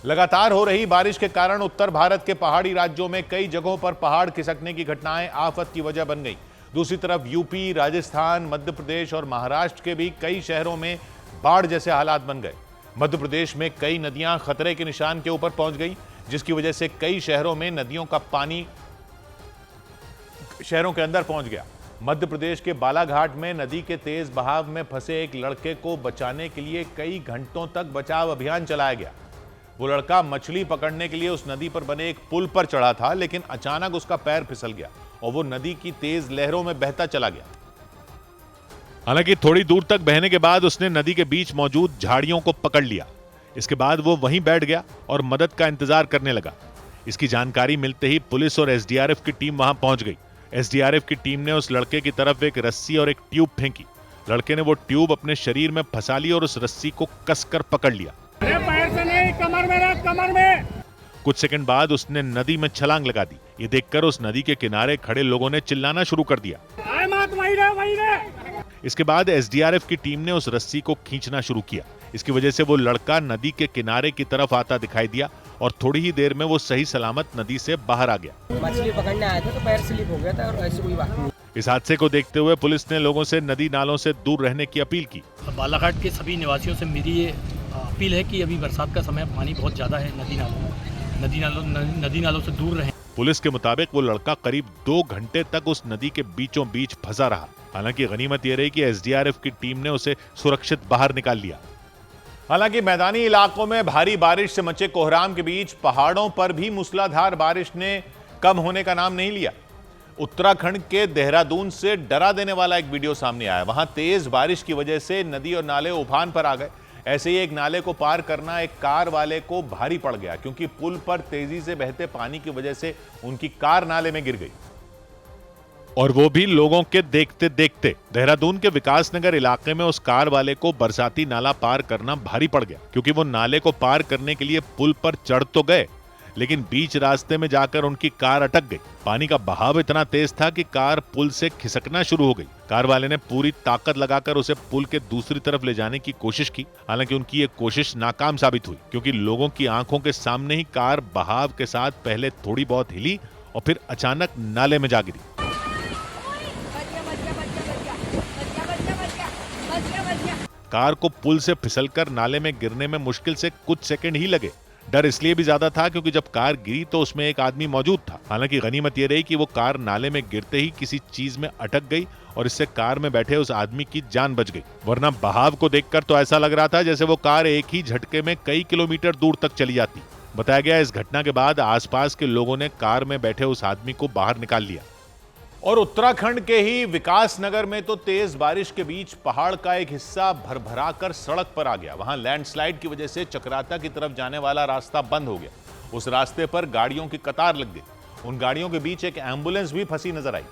लगातार हो रही बारिश के कारण उत्तर भारत के पहाड़ी राज्यों में कई जगहों पर पहाड़ खिसकने की घटनाएं आफत की वजह बन गई। दूसरी तरफ यूपी, राजस्थान, मध्य प्रदेश और महाराष्ट्र के भी कई शहरों में बाढ़ जैसे हालात बन गए। मध्य प्रदेश में कई नदियां खतरे के निशान के ऊपर पहुंच गई, जिसकी वजह से कई शहरों में नदियों का पानी शहरों के अंदर पहुंच गया। मध्य प्रदेश के बालाघाट में नदी के तेज बहाव में फंसे एक लड़के को बचाने के लिए कई घंटों तक बचाव अभियान चलाया गया। वो लड़का मछली पकड़ने के लिए उस नदी पर बने एक पुल पर चढ़ा था, लेकिन अचानक उसका पैर फिसल गया और वो नदी की तेज लहरों में बहता चला गया। हालांकि थोड़ी दूर तक बहने के बाद उसने नदी के बीच मौजूद झाड़ियों को पकड़ लिया। इसके बाद वो वहीं बैठ गया और मदद का इंतजार करने लगा। इसकी जानकारी मिलते ही पुलिस और एसडीआरएफ की टीम वहां पहुंच गई। एसडीआरएफ की टीम ने उस लड़के की तरफ एक रस्सी और एक ट्यूब फेंकी। लड़के ने वो ट्यूब अपने शरीर में फंसा ली और उस रस्सी को कसकर पकड़ लिया। पैर से नहीं, कमर में। कुछ सेकंड बाद उसने नदी में छलांग लगा दी। ये देखकर उस नदी के किनारे खड़े लोगों ने चिल्लाना शुरू कर दिया। वहीं रहे। इसके बाद एसडीआरएफ की टीम ने उस रस्सी को खींचना शुरू किया। इसकी वजह से वो लड़का नदी के किनारे की तरफ आता दिखाई दिया और थोड़ी ही देर में वो सही सलामत नदी से बाहर आ गया। मछली पकड़ने आए थे तो पैर स्लिप हो गया था और ऐसी कोई बात नहीं। इस हादसे को देखते हुए पुलिस ने लोगों से नदी नालों से दूर रहने की अपील की। बालाघाट के सभी निवासियों से मेरी ये अपील है कि अभी बरसात का समय, पानी बहुत ज्यादा है नदी नालों से दूर रहें। पुलिस के मुताबिक वो लड़का करीब 2 घंटे तक उस नदी के बीचों बीच फंसा रहा। हालांकि गनीमत ये रही कि एसडीआरएफ की टीम ने उसे सुरक्षित बाहर निकाल लिया। हालांकि मैदानी इलाकों में भारी बारिश से मचे कोहराम के बीच पहाड़ों पर भी मूसलाधार बारिश ने कम होने का नाम नहीं लिया। उत्तराखंड के देहरादून से डरा देने वाला एक वीडियो सामने आया। वहां तेज बारिश की वजह से नदी और नाले उफान पर आ गए। ऐसे ही एक नाले को पार करना एक कार वाले को भारी पड़ गया, क्योंकि पुल पर तेजी से बहते पानी की वजह से उनकी कार नाले में गिर गई, और वो भी लोगों के देखते देखते। देहरादून के विकासनगर इलाके में उस कार वाले को बरसाती नाला पार करना भारी पड़ गया, क्योंकि वो नाले को पार करने के लिए पुल पर चढ़ तो गए, लेकिन बीच रास्ते में जाकर उनकी कार अटक गई। पानी का बहाव इतना तेज था कि कार पुल से खिसकना शुरू हो गई। कार वाले ने पूरी ताकत लगाकर उसे पुल के दूसरी तरफ ले जाने की कोशिश की। हालांकि उनकी ये कोशिश नाकाम साबित हुई, क्योंकि लोगों की आंखों के सामने ही कार बहाव के साथ पहले थोड़ी बहुत हिली और फिर अचानक नाले में जा गिरी। कार को पुल से फिसलकर नाले में गिरने में मुश्किल से कुछ सेकंड ही लगे। डर इसलिए भी ज्यादा था क्योंकि जब कार गिरी तो उसमें एक आदमी मौजूद था। हालांकि गनीमत यह रही कि वो कार नाले में गिरते ही किसी चीज में अटक गई और इससे कार में बैठे उस आदमी की जान बच गई। वरना बहाव को देखकर तो ऐसा लग रहा था जैसे वो कार एक ही झटके में कई किलोमीटर दूर तक चली जाती। बताया गया इस घटना के बाद आसपास के लोगों ने कार में बैठे उस आदमी को बाहर निकाल लिया। और उत्तराखंड के ही विकासनगर में तो तेज बारिश के बीच पहाड़ का एक हिस्सा भरभराकर सड़क पर आ गया। वहां लैंडस्लाइड की वजह से चकराता की तरफ जाने वाला रास्ता बंद हो गया। उस रास्ते पर गाड़ियों की कतार लग गई। उन गाड़ियों के बीच एक एम्बुलेंस भी फंसी नजर आई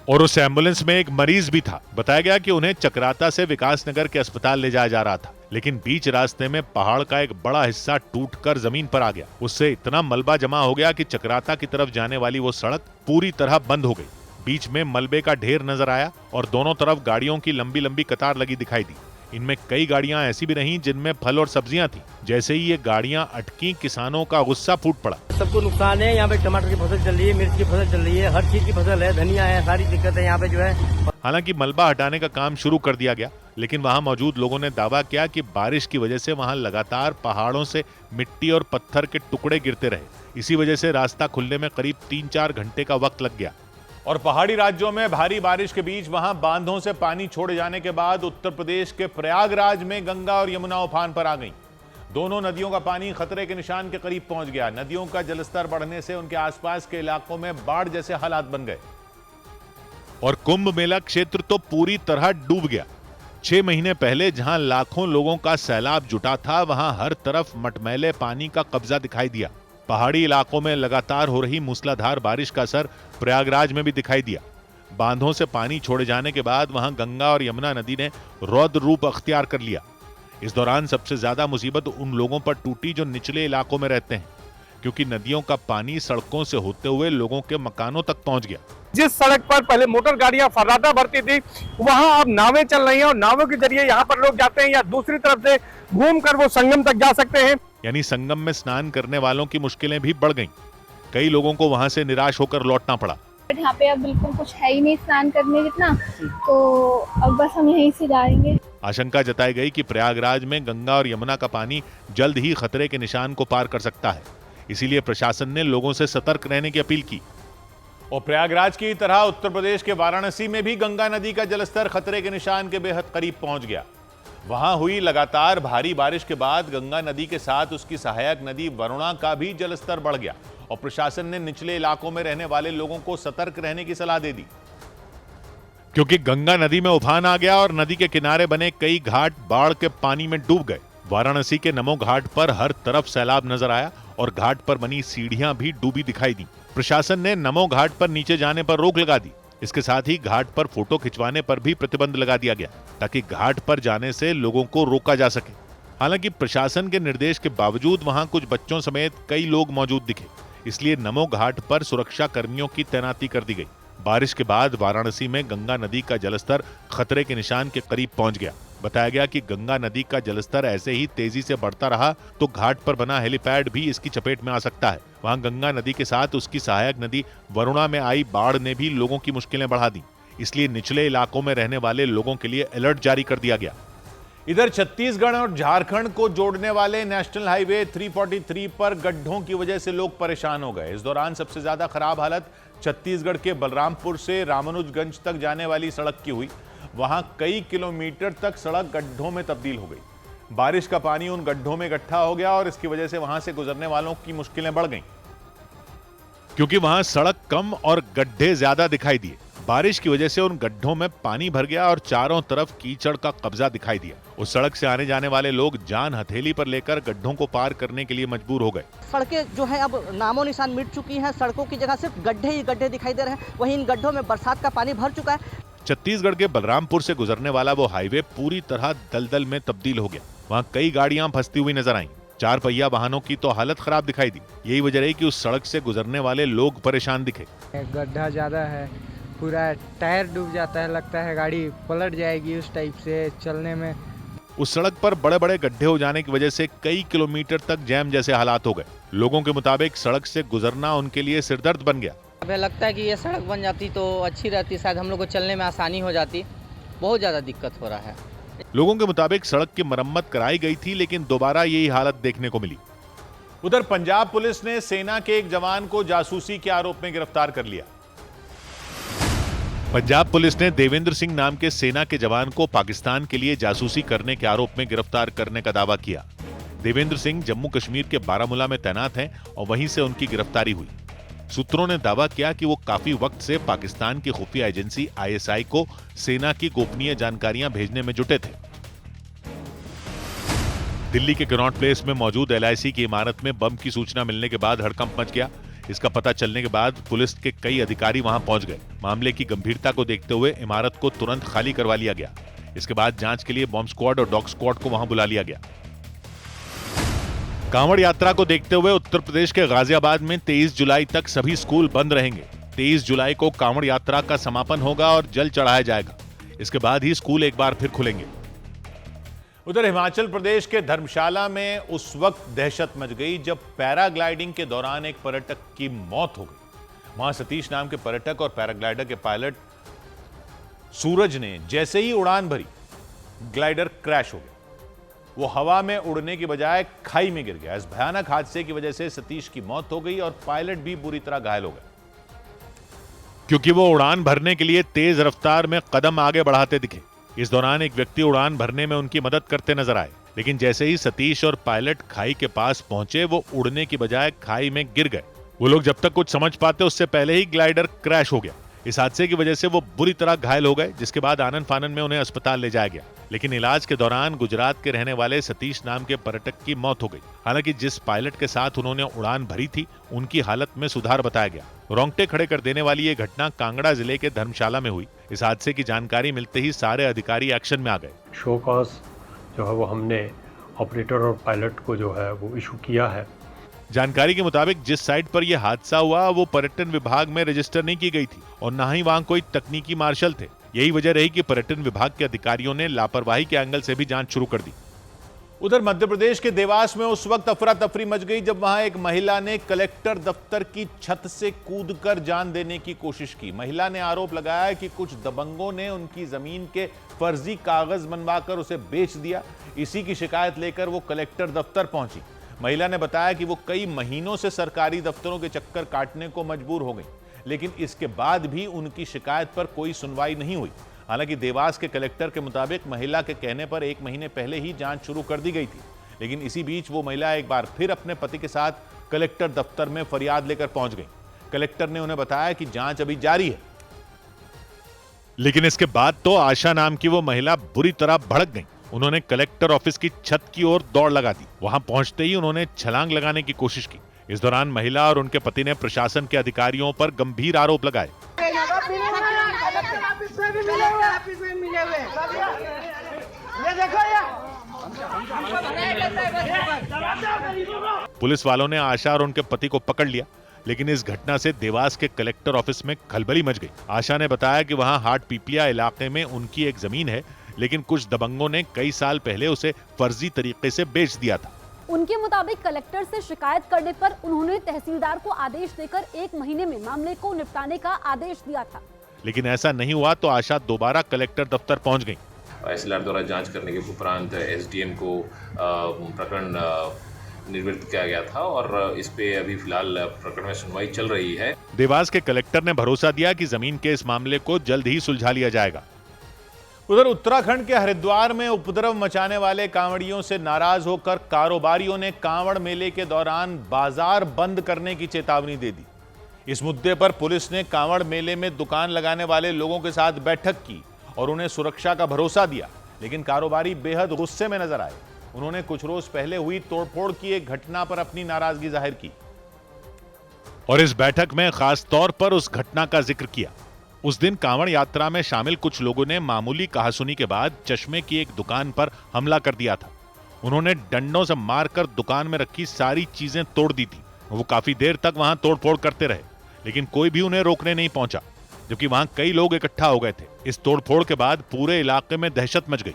और उस एम्बुलेंस में एक मरीज भी था। बताया गया कि उन्हें चकराता से विकासनगर के अस्पताल ले जाया जा रहा था, लेकिन बीच रास्ते में पहाड़ का एक बड़ा हिस्सा टूटकर जमीन पर आ गया। उससे इतना मलबा जमा हो गया कि चकराता की तरफ जाने वाली वो सड़क पूरी तरह बंद हो गई। बीच में मलबे का ढेर नजर आया और दोनों तरफ गाड़ियों की लंबी लंबी कतार लगी दिखाई दी। इनमें कई गाड़ियां ऐसी भी रहीं जिनमें फल और सब्जियां थी। जैसे ही ये गाड़ियां अटकी, किसानों का गुस्सा फूट पड़ा। सबको नुकसान है। यहाँ पे टमाटर की फसल चल रही है, मिर्च की फसल चल रही है, हर चीज की फसल है, धनिया है, सारी दिक्कत है यहाँ पे जो है। हालांकि मलबा हटाने का काम शुरू कर दिया गया, लेकिन वहां मौजूद लोगों ने दावा किया कि बारिश की वजह से वहां लगातार पहाड़ों से मिट्टी और पत्थर के टुकड़े गिरते रहे। इसी वजह से रास्ता खुलने में करीब 3-4 घंटे का वक्त लग गया। और पहाड़ी राज्यों में भारी बारिश के बीच वहां बांधों से पानी छोड़े जाने के बाद उत्तर प्रदेश के प्रयागराज में गंगा और यमुना उफान पर आ गईं। दोनों नदियों का पानी खतरे के निशान के करीब पहुंच गया। नदियों का जलस्तर बढ़ने से उनके आसपास के इलाकों में बाढ़ जैसे हालात बन गए और कुंभ मेला क्षेत्र तो पूरी तरह डूब गया। 6 महीने पहले जहां लाखों लोगों का सैलाब जुटा था, वहां हर तरफ मटमैले पानी का कब्जा दिखाई दिया। पहाड़ी इलाकों में लगातार हो रही मूसलाधार बारिश का असर प्रयागराज में भी दिखाई दिया। बांधों से पानी छोड़े जाने के बाद वहां गंगा और यमुना नदी ने रौद्र रूप अख्तियार कर लिया। इस दौरान सबसे ज्यादा मुसीबत उन लोगों पर टूटी जो निचले इलाकों में रहते हैं, क्योंकि नदियों का पानी सड़कों से होते हुए लोगों के मकानों तक पहुंच गया। जिस सड़क पर पहले मोटर गाड़ियां फर्राटा भरती थी वहां अब नावें चल रही हैं और नावों के जरिए यहां पर लोग जाते हैं या दूसरी तरफ से घूमकर वो संगम तक जा सकते हैं। यानी संगम में स्नान करने वालों की मुश्किलें भी बढ़ गईं। कई लोगों को वहां से निराश होकर लौटना पड़ा। यहाँ पे अब बिल्कुल कुछ है ही नहीं स्नान करने जितना, तो अब बस हम यहीं से जाएंगे। आशंका जताई गई कि प्रयागराज में गंगा और यमुना का पानी जल्द ही खतरे के निशान को पार कर सकता है। इसीलिए प्रशासन ने लोगों से सतर्क रहने की अपील की। और प्रयागराज की तरह उत्तर प्रदेश के वाराणसी में भी गंगा नदी का जलस्तर खतरे के निशान के बेहद करीब पहुंच गया। वहां हुई लगातार भारी बारिश के बाद गंगा नदी के साथ उसकी सहायक नदी वरुणा का भी जलस्तर बढ़ गया और प्रशासन ने निचले इलाकों में रहने वाले लोगों को सतर्क रहने की सलाह दे दी, क्योंकि गंगा नदी में उफान आ गया और नदी के किनारे बने कई घाट बाढ़ के पानी में डूब गए। वाराणसी के नमो घाट पर हर तरफ सैलाब नजर आया और घाट पर बनी सीढ़ियां भी डूबी दिखाई दी। प्रशासन ने नमो घाट पर नीचे जाने पर रोक लगा दी। इसके साथ ही घाट पर फोटो खिंचवाने पर भी प्रतिबंध लगा दिया गया ताकि घाट पर जाने से लोगों को रोका जा सके। हालांकि प्रशासन के निर्देश के बावजूद वहां कुछ बच्चों समेत कई लोग मौजूद दिखे, इसलिए नमो घाट पर सुरक्षा कर्मियों की तैनाती कर दी गई। बारिश के बाद वाराणसी में गंगा नदी का जलस्तर खतरे के निशान के करीब पहुंच गया। बताया गया कि गंगा नदी का जलस्तर ऐसे ही तेजी से बढ़ता रहा तो घाट पर बना हेलीपैड भी इसकी चपेट में आ सकता है। वहां गंगा नदी के साथ उसकी सहायक नदी वरुणा में आई बाढ़ ने भी लोगों की मुश्किलें बढ़ा दी, इसलिए निचले इलाकों में रहने वाले लोगों के लिए अलर्ट जारी कर दिया गया। इधर छत्तीसगढ़ और झारखंड को जोड़ने वाले नेशनल हाईवे 343 पर गड्ढों की वजह से लोग परेशान हो गए। इस दौरान सबसे ज्यादा खराब हालत छत्तीसगढ़ के बलरामपुर से रामानुजगंज तक जाने वाली सड़क की हुई। वहां कई किलोमीटर तक सड़क गड्ढों में तब्दील हो गई। बारिश का पानी उन गड्ढों में इकट्ठा हो गया और इसकी वजह से वहां से गुजरने वालों की मुश्किलें बढ़ गईं, क्योंकि वहां सड़क कम और गड्ढे ज्यादा दिखाई दिए। बारिश की वजह से उन गड्ढों में पानी भर गया और चारों तरफ कीचड़ का कब्जा दिखाई दिया। उस सड़क से आने जाने वाले लोग जान हथेली पर लेकर गड्ढों को पार करने के लिए मजबूर हो गए। सड़कें जो है अब नामो निशान मिट चुकी हैं। सड़कों की जगह सिर्फ गड्ढे ही गड्ढे दिखाई दे रहे हैं। वहीं इन गड्ढों में बरसात का पानी भर चुका है। छत्तीसगढ़ के बलरामपुर से गुजरने वाला वो हाईवे पूरी तरह दलदल में तब्दील हो गया। वहां कई गाड़ियां फंसती हुई नजर आईं। 4 पहिया वाहनों की तो हालत खराब दिखाई दी। यही वजह रही कि उस सड़क से गुजरने वाले लोग परेशान दिखे। गड्ढा ज्यादा है, पूरा टायर डूब जाता है, लगता है गाड़ी पलट जाएगी उस टाइप से चलने में। उस सड़क पर बड़े बड़े गड्ढे हो जाने की वजह से कई किलोमीटर तक जैम जैसे हालात हो गए। लोगों के मुताबिक सड़क से गुजरना उनके लिए सिरदर्द बन गया। हमें लगता है कि ये सड़क बन जाती तो अच्छी रहती, शायद हम लोग को चलने में आसानी हो जाती। बहुत ज्यादा दिक्कत हो रहा है। लोगों के मुताबिक सड़क की मरम्मत कराई गई थी, लेकिन दोबारा यही हालत देखने को मिली। उधर पंजाब पुलिस ने सेना के एक जवान को जासूसी के आरोप में गिरफ्तार कर लिया। पंजाब पुलिस ने देवेंद्र सिंह नाम के सेना के जवान को पाकिस्तान के लिए जासूसी करने के आरोप में गिरफ्तार करने का दावा किया। देवेंद्र सिंह जम्मू कश्मीर के बारामूला में तैनात हैं और वहीं से उनकी गिरफ्तारी हुई। सूत्रों ने दावा किया कि वो काफी वक्त से पाकिस्तान की खुफिया एजेंसी ISI को सेना की गोपनीय जानकारियां भेजने में जुटे थे। दिल्ली के कनॉट प्लेस में मौजूद LIC की इमारत में बम की सूचना मिलने के बाद हड़कंप मच गया। इसका पता चलने के बाद पुलिस के कई अधिकारी वहां पहुंच गए। मामले की गंभीरता को देखते हुए इमारत को तुरंत खाली करवा लिया गया। इसके बाद जांच के लिए बॉम्ब स्क्वाड और डॉग स्क्वाड को वहां बुला लिया गया। कांवड़ यात्रा को देखते हुए उत्तर प्रदेश के गाजियाबाद में 23 जुलाई तक सभी स्कूल बंद रहेंगे। 23 जुलाई को कांवड़ यात्रा का समापन होगा और जल चढ़ाया जाएगा। इसके बाद ही स्कूल एक बार फिर खुलेंगे। उधर हिमाचल प्रदेश के धर्मशाला में उस वक्त दहशत मच गई जब पैराग्लाइडिंग के दौरान एक पर्यटक की मौत हो गई। वहां सतीश नाम के पर्यटक और पैराग्लाइडर के पायलट सूरज ने जैसे ही उड़ान भरी, ग्लाइडर क्रैश हो गया। वो हवा में उड़ने की बजाय खाई में गिर गया। इस भयानक हादसे की वजह से सतीश की मौत हो गई और पायलट भी बुरी तरह घायल हो गए, क्योंकि वो उड़ान भरने के लिए तेज रफ्तार में कदम आगे बढ़ाते दिखे। इस दौरान एक व्यक्ति उड़ान भरने में उनकी मदद करते नजर आए, लेकिन जैसे ही सतीश और पायलट खाई के पास पहुंचे वो उड़ने की बजाय खाई में गिर गए। वो लोग जब तक कुछ समझ पाते उससे पहले ही ग्लाइडर क्रैश हो गया। इस हादसे की वजह से वो बुरी तरह घायल हो गए, जिसके बाद आनन फानन में उन्हें अस्पताल ले जाया गया। लेकिन इलाज के दौरान गुजरात के रहने वाले सतीश नाम के पर्यटक की मौत हो गई। हालांकि जिस पायलट के साथ उन्होंने उड़ान भरी थी उनकी हालत में सुधार बताया गया। रोंगटे खड़े कर देने वाली ये घटना कांगड़ा जिले के धर्मशाला में हुई। इस हादसे की जानकारी मिलते ही सारे अधिकारी एक्शन में आ गए। शो कॉज जो है वो हमने ऑपरेटर और पायलट को जो है वो इशू किया है जानकारी के मुताबिक जिस साइट पर यह हादसा हुआ वो पर्यटन विभाग में रजिस्टर नहीं की गई थी और न ही वहां कोई तकनीकी मार्शल थे। यही वजह रही कि पर्यटन विभाग के अधिकारियों ने लापरवाही के एंगल से भी जांच शुरू कर दी। उधर मध्य प्रदेश के देवास में उस वक्त अफरा तफरी मच गई जब वहां एक महिला ने कलेक्टर दफ्तर की छत से कूदकर जान देने की कोशिश की। महिला ने आरोप लगाया कि कुछ दबंगों ने उनकी जमीन के फर्जी कागज बनवाकर उसे बेच दिया। इसी की शिकायत लेकर वो कलेक्टर दफ्तर पहुंची। महिला ने बताया कि वो कई महीनों से सरकारी दफ्तरों के चक्कर काटने को मजबूर हो गई, लेकिन इसके बाद भी उनकी शिकायत पर कोई सुनवाई नहीं हुई। हालांकि देवास के कलेक्टर के मुताबिक महिला के कहने पर 1 महीने पहले ही जांच शुरू कर दी गई थी, लेकिन इसी बीच वो महिला एक बार फिर अपने पति के साथ कलेक्टर दफ्तर में फरियाद लेकर पहुंच गई। कलेक्टर ने उन्हें बताया कि जांच अभी जारी है, लेकिन इसके बाद तो आशा नाम की वो महिला बुरी तरह भड़क गई। उन्होंने कलेक्टर ऑफिस की छत की ओर दौड़ लगा दी। वहां पहुंचते ही उन्होंने छलांग लगाने की कोशिश की। इस दौरान महिला और उनके पति ने प्रशासन के अधिकारियों पर गंभीर आरोप लगाए। पुलिस वालों ने आशा और उनके पति को पकड़ लिया, लेकिन इस घटना से देवास के कलेक्टर ऑफिस में खलबली मच गई। आशा ने बताया कि वहां हाट पीपलिया इलाके में उनकी एक जमीन है, लेकिन कुछ दबंगों ने कई साल पहले उसे फर्जी तरीके से बेच दिया था। उनके मुताबिक कलेक्टर से शिकायत करने पर उन्होंने तहसीलदार को आदेश देकर 1 महीने में मामले को निपटाने का आदेश दिया था, लेकिन ऐसा नहीं हुआ तो आशा दोबारा कलेक्टर दफ्तर पहुंच गई। एसएलआर द्वारा जांच करने के उपरांत एसडीएम को प्रकरण निर्वृत्त किया गया था और इस पे अभी फिलहाल प्रकरण में सुनवाई चल रही है। देवास के कलेक्टर ने भरोसा दिया कि जमीन के इस मामले को जल्द ही सुलझा लिया जाएगा। उधर उत्तराखंड के हरिद्वार में उपद्रव मचाने वाले कांवड़ियों से नाराज होकर कारोबारियों ने कांवड़ मेले के दौरान बाजार बंद करने की चेतावनी दे दी। इस मुद्दे पर पुलिस ने कांवड़ मेले में दुकान लगाने वाले लोगों के साथ बैठक की और उन्हें सुरक्षा का भरोसा दिया, लेकिन कारोबारी बेहद गुस्से में नजर आए। उन्होंने कुछ रोज पहले हुई तोड़फोड़ की एक घटना पर अपनी नाराजगी जाहिर की और इस बैठक में खास तौर पर उस घटना का जिक्र किया। उस दिन कांवड़ यात्रा में शामिल कुछ लोगों ने मामूली कहासुनी के बाद चश्मे की एक दुकान पर हमला कर दिया था। उन्होंने डंडों से मारकर दुकान में रखी सारी चीजें तोड़ दी थी। वो काफी देर तक वहां तोड़फोड़ करते रहे, लेकिन कोई भी उन्हें रोकने नहीं पहुंचा, जबकि वहां कई लोग इकट्ठा हो गए थे। इस तोड़फोड़ के बाद पूरे इलाके में दहशत मच गई।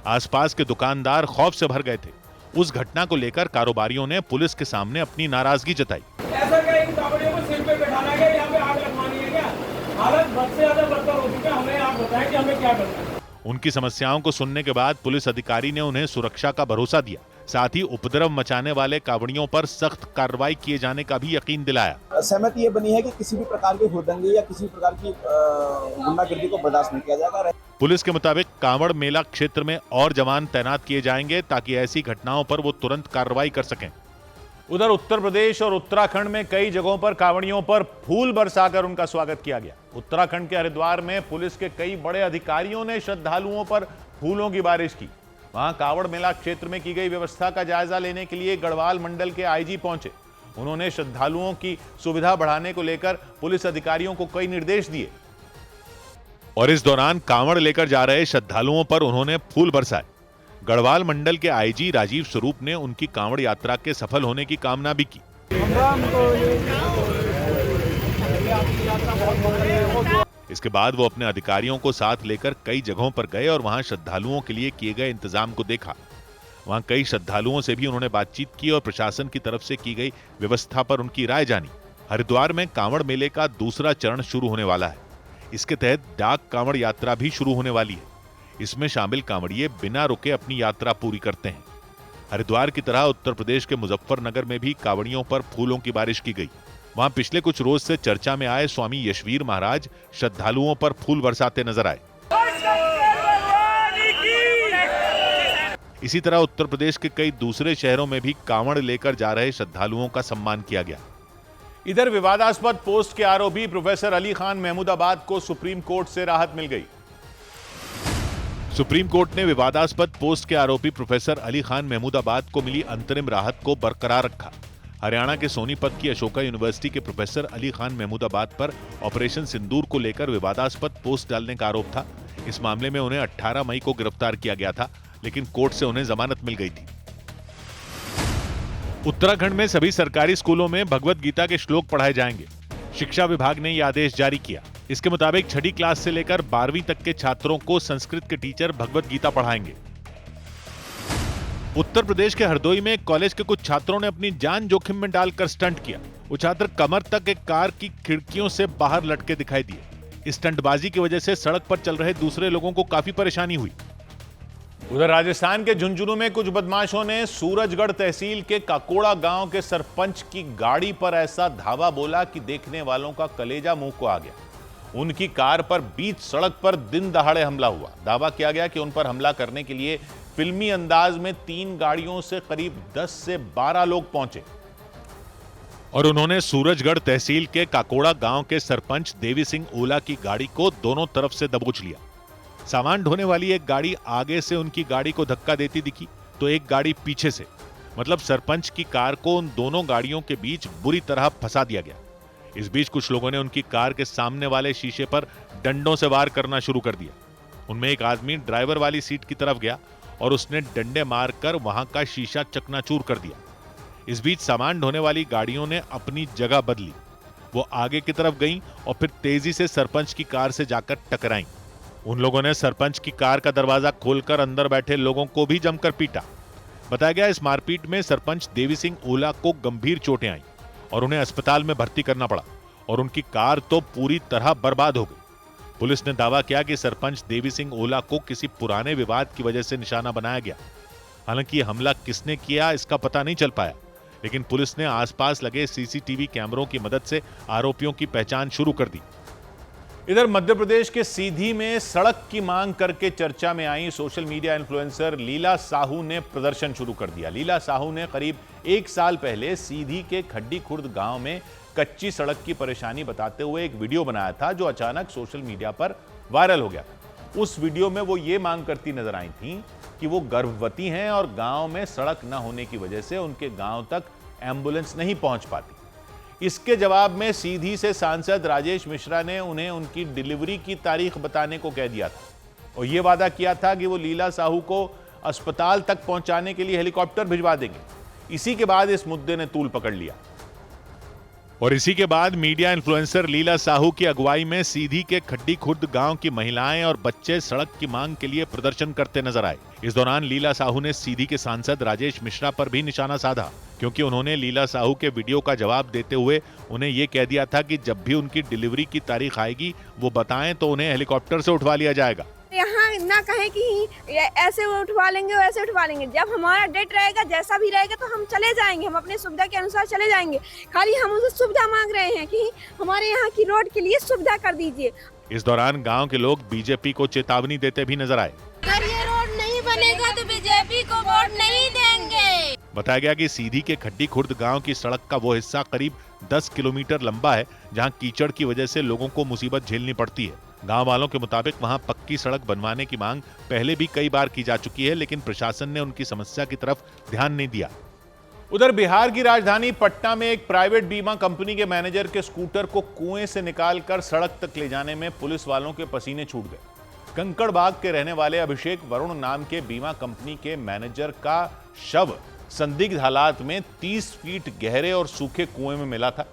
आसपास के दुकानदार खौफ से भर गए थे। उस घटना को लेकर कारोबारियों ने पुलिस के सामने अपनी नाराजगी जताई। ऐसा क्या इन कांवड़ियों को सिर पे बैठाना है, यहाँ पे आग लगवानी है क्या? हालत बद से ज्यादा बदतर हो चुका है। हमें आप बताएं कि हमें क्या करना है। उनकी समस्याओं को सुनने के बाद पुलिस अधिकारी ने उन्हें सुरक्षा का भरोसा दिया। साथ ही उपद्रव मचाने वाले कांवड़ियों पर सख्त कार्रवाई किए जाने का भी यकीन दिलाया। सहमति ये बनी है कि किसी भी प्रकार के हुड़दंगे या किसी प्रकार की गुंडागर्दी को बर्दाश्त नहीं किया जाएगा। पुलिस के मुताबिक कांवड़ मेला क्षेत्र में और जवान तैनात किए जाएंगे ताकि ऐसी घटनाओं पर वो तुरंत कार्रवाई कर सकें। उधर उत्तर प्रदेश और उत्तराखंड में कई जगहों पर कांवड़ियों पर फूल बरसाकर उनका स्वागत किया गया। उत्तराखंड के हरिद्वार में पुलिस के कई बड़े अधिकारियों ने श्रद्धालुओं पर फूलों की बारिश की। वहां कांवड़ मेला क्षेत्र में की गई व्यवस्था का जायजा लेने के लिए गढ़वाल मंडल के आईजी पहुंचे। उन्होंने श्रद्धालुओं की सुविधा बढ़ाने को लेकर पुलिस अधिकारियों को कई निर्देश दिए और इस दौरान कांवड़ लेकर जा रहे श्रद्धालुओं पर उन्होंने फूल बरसाए। गढ़वाल मंडल के आईजी राजीव स्वरूप ने उनकी कांवड़ यात्रा के सफल होने की कामना भी की। इसके बाद वो अपने अधिकारियों को साथ लेकर कई जगहों पर गए और वहां श्रद्धालुओं के लिए किए गए इंतजाम को देखा। वहां कई श्रद्धालुओं से भी उन्होंने बातचीत की और प्रशासन की तरफ से की गई व्यवस्था पर उनकी राय जानी। हरिद्वार में कांवड़ मेले का दूसरा चरण शुरू होने वाला है। इसके तहत डाक कांवड़ यात्रा भी शुरू होने वाली है। इसमें शामिल कांवड़िए बिना रुके अपनी यात्रा पूरी करते हैं। हरिद्वार की तरह उत्तर प्रदेश के मुजफ्फरनगर में भी कांवड़ियों पर फूलों की बारिश की गई। वहां पिछले कुछ रोज से चर्चा में आए स्वामी यशवीर महाराज श्रद्धालुओं पर फूल बरसाते नजर आए। इसी तरह उत्तर प्रदेश के कई दूसरे शहरों में भी कांवड़ लेकर जा रहे श्रद्धालुओं का सम्मान किया गया। इधर विवादास्पद पोस्ट के आरोपी प्रोफेसर अली खान महमूदाबाद को सुप्रीम कोर्ट से राहत मिल गई। सुप्रीम कोर्ट ने विवादास्पद पोस्ट के आरोपी प्रोफेसर अली खान महमूदाबाद को मिली अंतरिम राहत को बरकरार रखा। हरियाणा के सोनीपत की अशोका यूनिवर्सिटी के प्रोफेसर अली खान महमूदाबाद पर ऑपरेशन सिंदूर को लेकर विवादास्पद पोस्ट डालने का आरोप था। इस मामले में उन्हें 18 मई को गिरफ्तार किया गया था, लेकिन कोर्ट से उन्हें जमानत मिल गई थी। उत्तराखंड में सभी सरकारी स्कूलों में भगवत गीता के श्लोक पढ़ाए जाएंगे। शिक्षा विभाग ने यह आदेश जारी किया। इसके मुताबिक छठी क्लास से लेकर 12वीं तक के छात्रों को संस्कृत के टीचर भगवत गीता पढ़ाएंगे। उत्तर प्रदेश के हरदोई में कॉलेज के कुछ छात्रों ने अपनी जान जोखिम में डालकर स्टंट किया। वो छात्र कमर तक एक कार की खिड़कियों से बाहर लटके दिखाई दिए। इस स्टंटबाजी की वजह से सड़क पर चल रहे दूसरे लोगों को काफी परेशानी हुई। उधर राजस्थान के झुंझुनू में कुछ बदमाशों ने सूरजगढ़ तहसील के काकोड़ा गांव के सरपंच की गाड़ी पर ऐसा धावा बोला कि देखने वालों का कलेजा मुंह को आ गया। उनकी कार पर बीच सड़क पर दिन दहाड़े हमला हुआ। दावा किया गया कि उन पर हमला करने के लिए फिल्मी अंदाज में 3 गाड़ियों से करीब 10 से 12 लोग पहुंचे और उन्होंने सूरजगढ़ तहसील के काकोड़ा गांव के सरपंच देवी सिंह ओला की गाड़ी को दोनों तरफ से दबोच लिया। सामान ढोने वाली एक गाड़ी आगे से उनकी गाड़ी को धक्का देती दिखी तो एक गाड़ी पीछे से, मतलब सरपंच की कार को उन दोनों गाड़ियों के बीच बुरी तरह फंसा दिया गया। इस बीच कुछ लोगों ने उनकी कार के सामने वाले शीशे पर डंडों से वार करना शुरू कर दिया। उनमें एक आदमी ड्राइवर वाली सीट की तरफ गया और उसने डंडे मारकर वहां का शीशा चकनाचूर कर दिया। इस बीच सामान ढोने वाली गाड़ियों ने अपनी जगह बदली। वो आगे की तरफ गईं और फिर तेजी से सरपंच की कार से जाकर टकराईं। उन लोगों ने सरपंच की कार का दरवाजा खोलकर अंदर बैठे लोगों को भी जमकर पीटा। बताया गया इस मारपीट में सरपंच देवी सिंह ओला को गंभीर चोटें आईं और उन्हें अस्पताल में भर्ती करना पड़ा और उनकी कार तो पूरी तरह बर्बाद हो गई। पुलिस ने दावा किया कि सरपंच देवी सिंह ओला को किसी पुराने विवाद की वजह से निशाना बनाया गया। हालांकि हमला किसने किया इसका पता नहीं चल पाया, लेकिन पुलिस ने आसपास लगे सीसीटीवी कैमरों की मदद से आरोपियों की पहचान शुरू कर दी। इधर मध्य प्रदेश के सीधी में सड़क की मांग करके चर्चा में आई सोशल मीडिया इन्फ्लुएंसर लीला साहू ने प्रदर्शन शुरू कर दिया। लीला साहू ने करीब 1 साल पहले सीधी के खड्डी खुर्द गांव में कच्ची सड़क की परेशानी बताते हुए एक वीडियो बनाया था जो अचानक सोशल मीडिया पर वायरल हो गया। उस वीडियो में वो ये मांग करती नजर आई थी कि वो गर्भवती हैं और गांव में सड़क न होने की वजह से उनके गांव तक एम्बुलेंस नहीं पहुंच पाती। इसके जवाब में सीधी से सांसद राजेश मिश्रा ने उन्हें उनकी डिलीवरी की तारीख बताने को कह दिया था और यह वादा किया था कि वो लीला साहू को अस्पताल तक पहुंचाने के लिए हेलीकॉप्टर भिजवा देंगे। इसी के बाद इस मुद्दे ने तूल पकड़ लिया और इसी के बाद मीडिया इन्फ्लुएंसर लीला साहू की अगुवाई में सीधी के खड्डी खुर्द गांव की महिलाएं और बच्चे सड़क की मांग के लिए प्रदर्शन करते नजर आए। इस दौरान लीला साहू ने सीधी के सांसद राजेश मिश्रा पर भी निशाना साधा, क्योंकि उन्होंने लीला साहू के वीडियो का जवाब देते हुए उन्हें यह कह दिया था कि जब भी उनकी डिलीवरी की तारीख आएगी वो बताएं तो उन्हें हेलीकॉप्टर से उठवा लिया जाएगा। यहाँ ना कहें कि ऐसे उठवा लेंगे वैसे उठवा लेंगे। जब हमारा डेट रहेगा जैसा भी रहेगा तो हम चले जाएंगे, हम अपने सुविधा के अनुसार चले जाएंगे। खाली हम उनसे सुविधा मांग रहे हैं कि हमारे यहाँ की रोड के लिए सुविधा कर दीजिए। इस दौरान गांव के लोग बीजेपी को चेतावनी देते भी नजर आए। अगर ये रोड नहीं बनेगा तो बीजेपी को वोट नहीं देंगे। बताया गया कि सीधी के खड्डी खुर्द गांव की सड़क का वो हिस्सा करीब 10 किलोमीटर लंबा है जहां कीचड़ की वजह से लोगों को मुसीबत झेलनी पड़ती है। गांव वालों के मुताबिक वहां पक्की सड़क बनवाने की मांग पहले भी कई बार की जा चुकी है, लेकिन प्रशासन ने उनकी समस्या की तरफ ध्यान नहीं दिया। उधर बिहार की राजधानी पटना में एक प्राइवेट बीमा कंपनी के मैनेजर के स्कूटर को कुएं से निकालकर सड़क तक ले जाने में पुलिस वालों के पसीने छूट गए। कंकड़बाग के रहने वाले अभिषेक वरुण नाम के बीमा कंपनी के मैनेजर का शव संदिग्ध हालात में 30 फीट गहरे और सूखे कुएं में मिला था।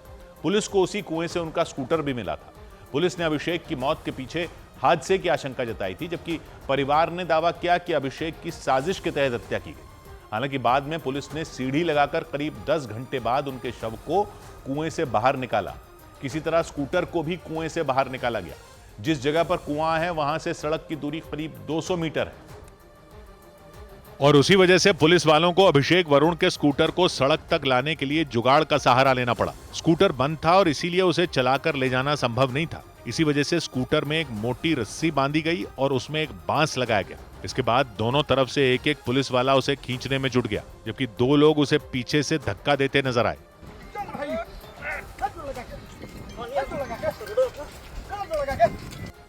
पुलिस को उसी कुएं से उनका स्कूटर भी मिला था। पुलिस ने अभिषेक की मौत के पीछे हादसे की आशंका जताई थी, जबकि परिवार ने दावा किया कि अभिषेक की साजिश के तहत हत्या की गई। हालांकि बाद में पुलिस ने सीढ़ी लगाकर करीब 10 घंटे बाद उनके शव को कुएं से बाहर निकाला। किसी तरह स्कूटर को भी कुएं से बाहर निकाला गया। जिस जगह पर कुआं है वहां से सड़क की दूरी करीब 200 मीटर है और उसी वजह से पुलिस वालों को अभिषेक वरुण के स्कूटर को सड़क तक लाने के लिए जुगाड़ का सहारा लेना पड़ा। स्कूटर बंद था और इसीलिए उसे चलाकर ले जाना संभव नहीं था। इसी वजह से स्कूटर में एक मोटी रस्सी बांधी गई और उसमें एक बांस लगाया गया। इसके बाद दोनों तरफ से एक एक पुलिस वाला उसे खींचने में जुट गया, जबकि 2 लोग उसे पीछे से धक्का देते नजर आए।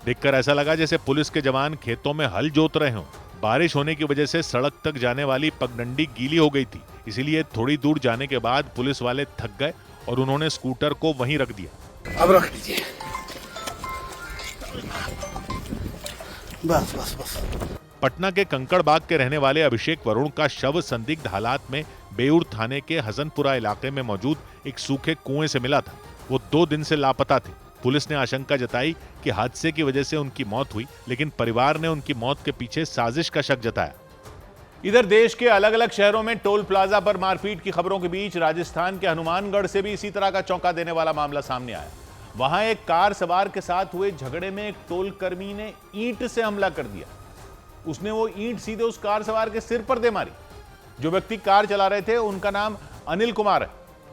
देखकर ऐसा लगा जैसे पुलिस के जवान खेतों में हल जोत रहे हों। बारिश होने की वजह से सड़क तक जाने वाली पगडंडी गीली हो गई थी, इसीलिए थोड़ी दूर जाने के बाद पुलिस वाले थक गए और उन्होंने स्कूटर को वहीं रख दिया। अब रख लीजिए, बस बस बस। पटना के कंकड़बाग के रहने वाले अभिषेक वरुण का शव संदिग्ध हालात में बेउर थाने के हसनपुरा इलाके में मौजूद एक सूखे कुएं से मिला था। वो 2 दिन से लापता थे। पुलिस ने आशंका जताई कि हादसे की वजह से उनकी मौत हुई, लेकिन परिवार ने उनकी मौत के पीछे साजिश का शक जताया। इधर देश के अलग अलग शहरों में टोल प्लाजा पर मारपीट की खबरों के बीच राजस्थान के हनुमानगढ़ से भी इसी तरह का चौंका देने वाला मामला सामने आया। वहां एक कार सवार के साथ हुए झगड़े में एक टोल कर्मी ने ईंट से हमला कर दिया। उसने वो ईंट सीधे उस कार सवार के सिर पर दे मारी। जो व्यक्ति कार चला रहे थे उनका नाम अनिल कुमार है।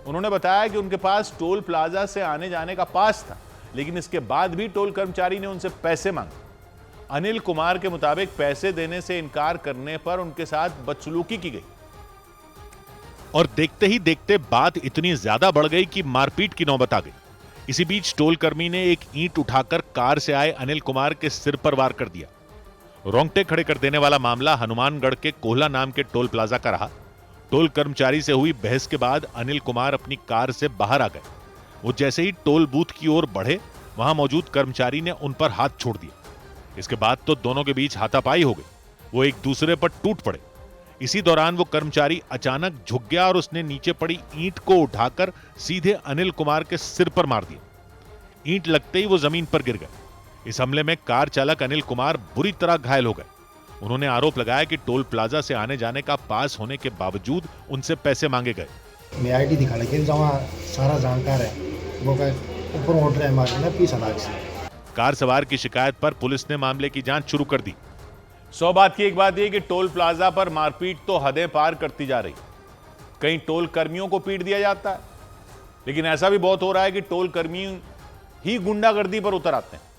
उन्होंने बताया कि उनके पास टोल प्लाजा से आने जाने का पास था, लेकिन इसके बाद भी टोल कर्मचारी ने उनसे पैसे मांगे। अनिल कुमार के मुताबिक पैसे देने से इनकार करने पर उनके साथ बदसलूकी की गई और देखते ही देखते बात इतनी ज्यादा बढ़ गई कि मारपीट की नौबत आ गई। इसी बीच टोल कर्मी ने एक ईंट उठाकर कार से आए अनिल कुमार के सिर पर वार कर दिया। रोंगटे खड़े कर देने वाला मामला हनुमानगढ़ के कोहला नाम के टोल प्लाजा का रहा। टोल कर्मचारी से हुई बहस के बाद अनिल कुमार अपनी कार से बाहर आ गए। वो जैसे ही टोल बूथ की ओर बढ़े, वहां मौजूद कर्मचारी ने उन पर हाथ छोड़ दिया। इसके बाद तो दोनों के बीच हाथापाई हो गई। वो एक दूसरे पर टूट पड़े। इसी दौरान वो कर्मचारी अचानक झुक गया और उसने नीचे पड़ी ईंट को उठाकर सीधे अनिल कुमार के सिर पर मार दिया। ईंट लगते ही वो जमीन पर गिर गए। इस हमले में कार चालक अनिल कुमार बुरी तरह घायल हो गए। उन्होंने आरोप लगाया कि टोल प्लाजा से आने जाने का पास होने के बावजूद उनसे पैसे मांगे गए। मैं आईडी दिखा लेकिन जहाँ सारा जानकार है वो ऊपर ऑर्डर है मारना 20 लाख से। कार सवार की शिकायत पर पुलिस ने मामले की जांच शुरू कर दी। 100 बात की एक बात यह कि टोल प्लाजा पर मारपीट तो हदें पार करती जा रही। कहीं टोल कर्मियों को पीट दिया जाता है, लेकिन ऐसा भी बहुत हो रहा है कि टोल कर्मी ही गुंडागर्दी पर उतर आते हैं।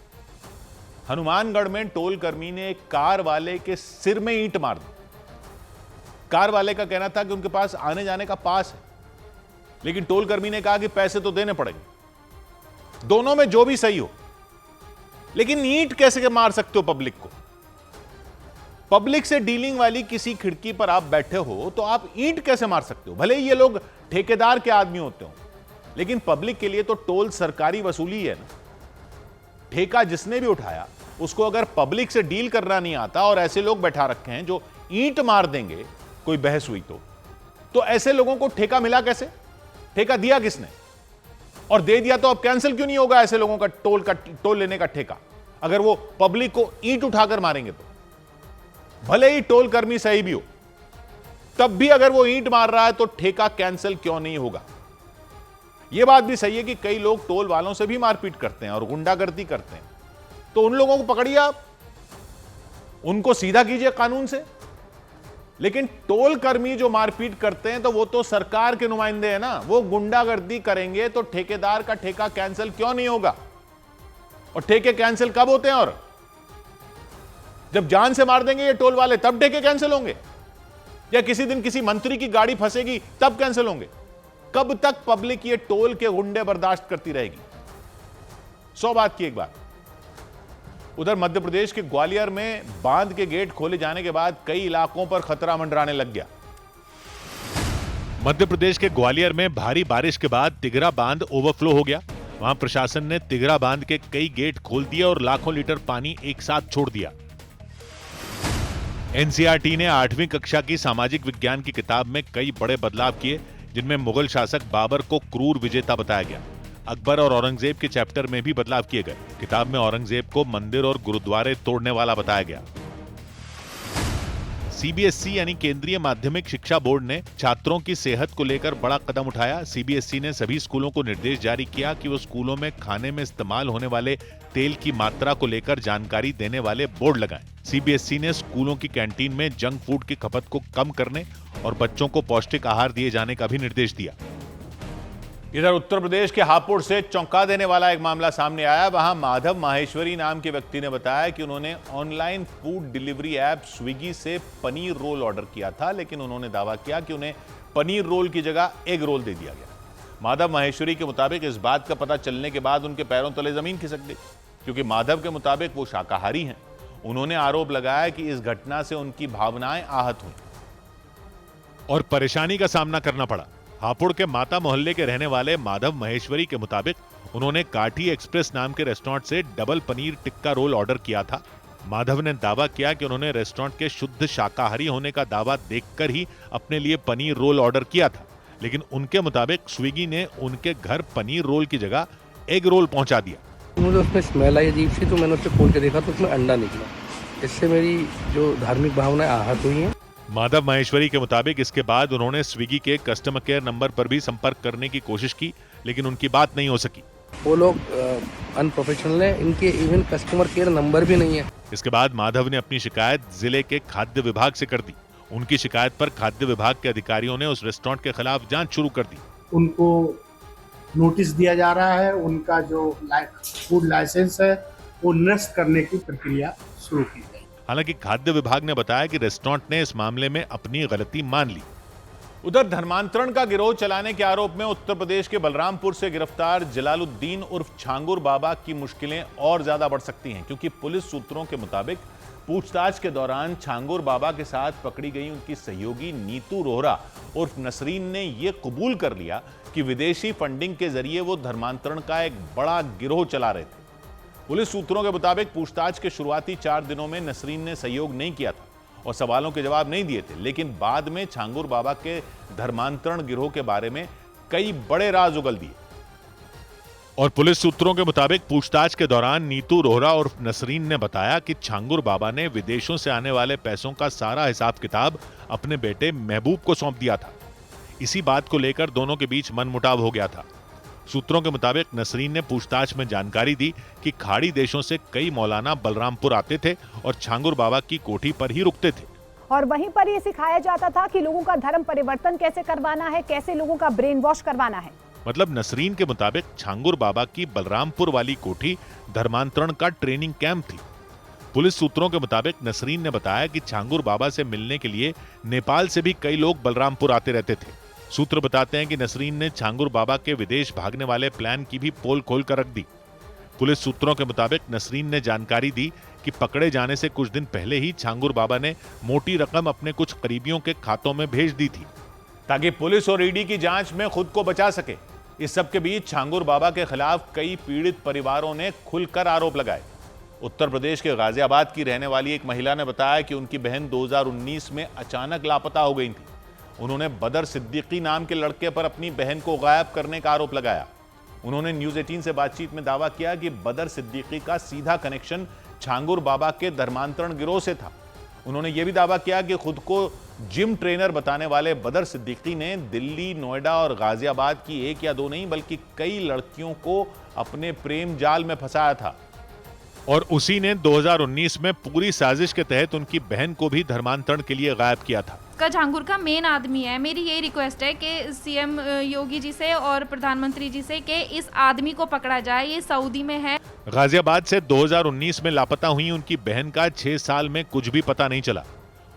हनुमानगढ़ में टोल कर्मी ने एक कार वाले के सिर में ईंट मार दी। कार वाले का कहना था कि उनके पास आने जाने का पास है, लेकिन टोल कर्मी ने कहा कि पैसे तो देने पड़ेंगे। दोनों में जो भी सही हो, लेकिन ईंट कैसे मार सकते हो पब्लिक को? पब्लिक से डीलिंग वाली किसी खिड़की पर आप बैठे हो तो आप ईंट कैसे मार सकते हो? भले ही ये लोग ठेकेदार के आदमी होते हो, लेकिन पब्लिक के लिए तो टोल सरकारी वसूली है ना। ठेका जिसने भी उठाया उसको अगर पब्लिक से डील करना नहीं आता और ऐसे लोग बैठा रखे हैं जो ईंट मार देंगे कोई बहस हुई तो ऐसे लोगों को ठेका मिला कैसे? ठेका दिया किसने? और दे दिया तो अब कैंसिल क्यों नहीं होगा ऐसे लोगों का टोल लेने का ठेका, अगर वो पब्लिक को ईंट उठाकर मारेंगे तो? भले ही टोल कर्मी सही भी हो, तब भी अगर वो ईंट मार रहा है तो ठेका कैंसिल क्यों नहीं होगा? यह बात भी सही है कि कई लोग टोल वालों से भी मारपीट करते हैं और गुंडागर्दी करते हैं, तो उन लोगों को पकड़िए आप, उनको सीधा कीजिए कानून से। लेकिन टोल कर्मी जो मारपीट करते हैं तो वो तो सरकार के नुमाइंदे हैं ना, वो गुंडागर्दी करेंगे तो ठेकेदार का ठेका कैंसिल क्यों नहीं होगा? और ठेके कैंसिल कब होते हैं? और जब जान से मार देंगे ये टोल वाले तब ठेके कैंसिल होंगे, या किसी दिन किसी मंत्री की गाड़ी फंसेगी तब कैंसिल होंगे? कब तक पब्लिक ये टोल के गुंडे बर्दाश्त करती रहेगी? 100 बात की एक बात। उधर मध्य प्रदेश के ग्वालियर में बांध के गेट खोले जाने के बाद कई इलाकों पर खतरा मंडराने लग गया। मध्य प्रदेश के ग्वालियर में भारी बारिश के बाद तिघरा बांध ओवरफ्लो हो गया। वहां प्रशासन ने तिघरा बांध के कई गेट खोल दिए और लाखों लीटर पानी एक साथ छोड़ दिया। एनसीईआरटी ने 8वीं कक्षा की सामाजिक विज्ञान की किताब में कई बड़े बदलाव किए, जिनमें मुगल शासक बाबर को क्रूर विजेता बताया गया। अकबर और औरंगजेब के चैप्टर में भी बदलाव किए गए। किताब में औरंगजेब को मंदिर और गुरुद्वारे तोड़ने वाला बताया गया। सीबीएसई यानी केंद्रीय माध्यमिक शिक्षा बोर्ड ने छात्रों की सेहत को लेकर बड़ा कदम उठाया। सीबीएसई ने सभी स्कूलों को निर्देश जारी किया कि वो स्कूलों में खाने में इस्तेमाल होने वाले तेल की मात्रा को लेकर जानकारी देने वाले बोर्ड लगाएं। सीबीएसई ने स्कूलों की कैंटीन में जंक फूड की खपत को कम करने और बच्चों को पौष्टिक आहार दिए जाने का भी निर्देश दिया। इधर उत्तर प्रदेश के हापुड़ से चौंका देने वाला एक मामला सामने आया। वहां माधव माहेश्वरी नाम के व्यक्ति ने बताया कि उन्होंने online food delivery app Swiggy से पनीर रोल ऑर्डर किया था, लेकिन उन्होंने दावा किया कि उन्हें पनीर रोल की जगह एग रोल दे दिया गया। माधव माहेश्वरी के मुताबिक इस बात का पता चलने के बाद उनके पैरों तले जमीन खिसक गई, क्योंकि माधव के मुताबिक वो शाकाहारी हैं। उन्होंने आरोप लगाया कि इस घटना से उनकी भावनाएं आहत हुई और परेशानी का सामना करना पड़ा। हापुड़ के माता मोहल्ले के रहने वाले माधव महेश्वरी के मुताबिक उन्होंने काठी एक्सप्रेस नाम के रेस्टोरेंट से double paneer tikka roll order किया था। माधव ने दावा किया कि उन्होंने रेस्टोरेंट के शुद्ध शाकाहारी होने का दावा देखकर ही अपने लिए पनीर रोल ऑर्डर किया था, लेकिन उनके मुताबिक स्विगी ने उनके घर पनीर रोल की जगह एग रोल पहुंचा दिया। मुझे उसमें स्मेल आई अजीब सी, तो मैंने उसे खोल के देखा तो उसमें अंडा निकला। इससे मेरी जो धार्मिक भावनाएं आहत हुई हैं। माधव माहेश्वरी के मुताबिक इसके बाद उन्होंने स्विगी के कस्टमर केयर नंबर पर भी संपर्क करने की कोशिश की, लेकिन उनकी बात नहीं हो सकी। वो लोग अनप्रोफेशनल हैं, इनके इवन कस्टमर केयर नंबर भी नहीं है। इसके बाद माधव ने अपनी शिकायत जिले के खाद्य विभाग से कर दी। उनकी शिकायत पर खाद्य विभाग के अधिकारियों ने उस रेस्टोरेंट के खिलाफ जांच शुरू कर दी। उनको नोटिस दिया जा रहा है, उनका जो फूड लाइसेंस है वो निरस्त करने की प्रक्रिया शुरू की गई। हालांकि खाद्य विभाग ने बताया कि रेस्टोरेंट ने इस मामले में अपनी गलती मान ली। उधर धर्मांतरण का गिरोह चलाने के आरोप में उत्तर प्रदेश के बलरामपुर से गिरफ्तार जलालुद्दीन उर्फ छांगुर बाबा की मुश्किलें और ज्यादा बढ़ सकती हैं, क्योंकि पुलिस सूत्रों के मुताबिक पूछताछ के दौरान छांगुर बाबा के साथ पकड़ी गई उनकी सहयोगी नीतू रोहरा उर्फ नसरीन ने यह कबूल कर लिया कि विदेशी फंडिंग के जरिए वो धर्मांतरण का एक बड़ा गिरोह चला रहे थे। पुलिस सूत्रों के मुताबिक पूछताछ के शुरुआती 4 दिनों में नसरीन ने सहयोग नहीं किया था और सवालों के जवाब नहीं दिए थे, लेकिन बाद में छांगुर बाबा के धर्मांतरण गिरोह के बारे में कई बड़े राज उगल दिए। और पुलिस सूत्रों के मुताबिक पूछताछ के दौरान नीतू रोहरा और नसरीन ने बताया कि छांगुर बाबा ने विदेशों से आने वाले पैसों का सारा हिसाब किताब अपने बेटे महबूब को सौंप दिया था। इसी बात को लेकर दोनों के बीच मनमुटाव हो गया था। सूत्रों के मुताबिक नसरीन ने पूछताछ में जानकारी दी कि खाड़ी देशों से कई मौलाना बलरामपुर आते थे और छांगुर बाबा की कोठी पर ही रुकते थे, और वहीं पर ये सिखाया जाता था कि लोगों का धर्म परिवर्तन कैसे करवाना है, कैसे लोगों का ब्रेन वॉश करवाना है। मतलब नसरीन के मुताबिक छांगुर बाबा की बलरामपुर वाली कोठी धर्मांतरण का ट्रेनिंग कैंप थी। पुलिस सूत्रों के मुताबिक नसरीन ने बताया कि छांगुर बाबा से मिलने के लिए नेपाल से भी कई लोग बलरामपुर आते रहते थे। सूत्र बताते हैं कि नसरीन ने छांगुर बाबा के विदेश भागने वाले प्लान की भी पोल खोल कर रख दी। पुलिस सूत्रों के मुताबिक नसरीन ने जानकारी दी कि पकड़े जाने से कुछ दिन पहले ही छांगुर बाबा ने मोटी रकम अपने कुछ करीबियों के खातों में भेज दी थी, ताकि पुलिस और ईडी की जांच में खुद को बचा सके। इस सब के बीच छांगुर बाबा के खिलाफ कई पीड़ित परिवारों ने खुलकर आरोप लगाए। उत्तर प्रदेश के गाजियाबाद की रहने वाली एक महिला ने बताया कि उनकी बहन 2019 में अचानक लापता हो गई थी। उन्होंने बदर सिद्दीकी नाम के लड़के पर अपनी बहन को गायब करने का आरोप लगाया। उन्होंने न्यूज़ 18 से बातचीत में दावा किया कि बदर सिद्दीकी का सीधा कनेक्शन छांगुर बाबा के धर्मांतरण गिरोह से था। उन्होंने यह भी दावा किया कि खुद को जिम ट्रेनर बताने वाले बदर सिद्दीकी ने दिल्ली, नोएडा और गाजियाबाद की 1 या 2 नहीं बल्कि कई लड़कियों को अपने प्रेम जाल में फंसाया था। और उसी ने 2019 में पूरी साजिश के तहत उनकी बहन को भी धर्मांतरण के लिए गायब किया था। का छांगुर का मेन आदमी है। मेरी यही रिक्वेस्ट है कि सीएम योगी जी से और प्रधानमंत्री जी से कि इस आदमी को पकड़ा जाए। ये सऊदी में है। गाजियाबाद से 2019 में लापता हुई उनकी बहन का 6 साल में कुछ भी पता नहीं चला।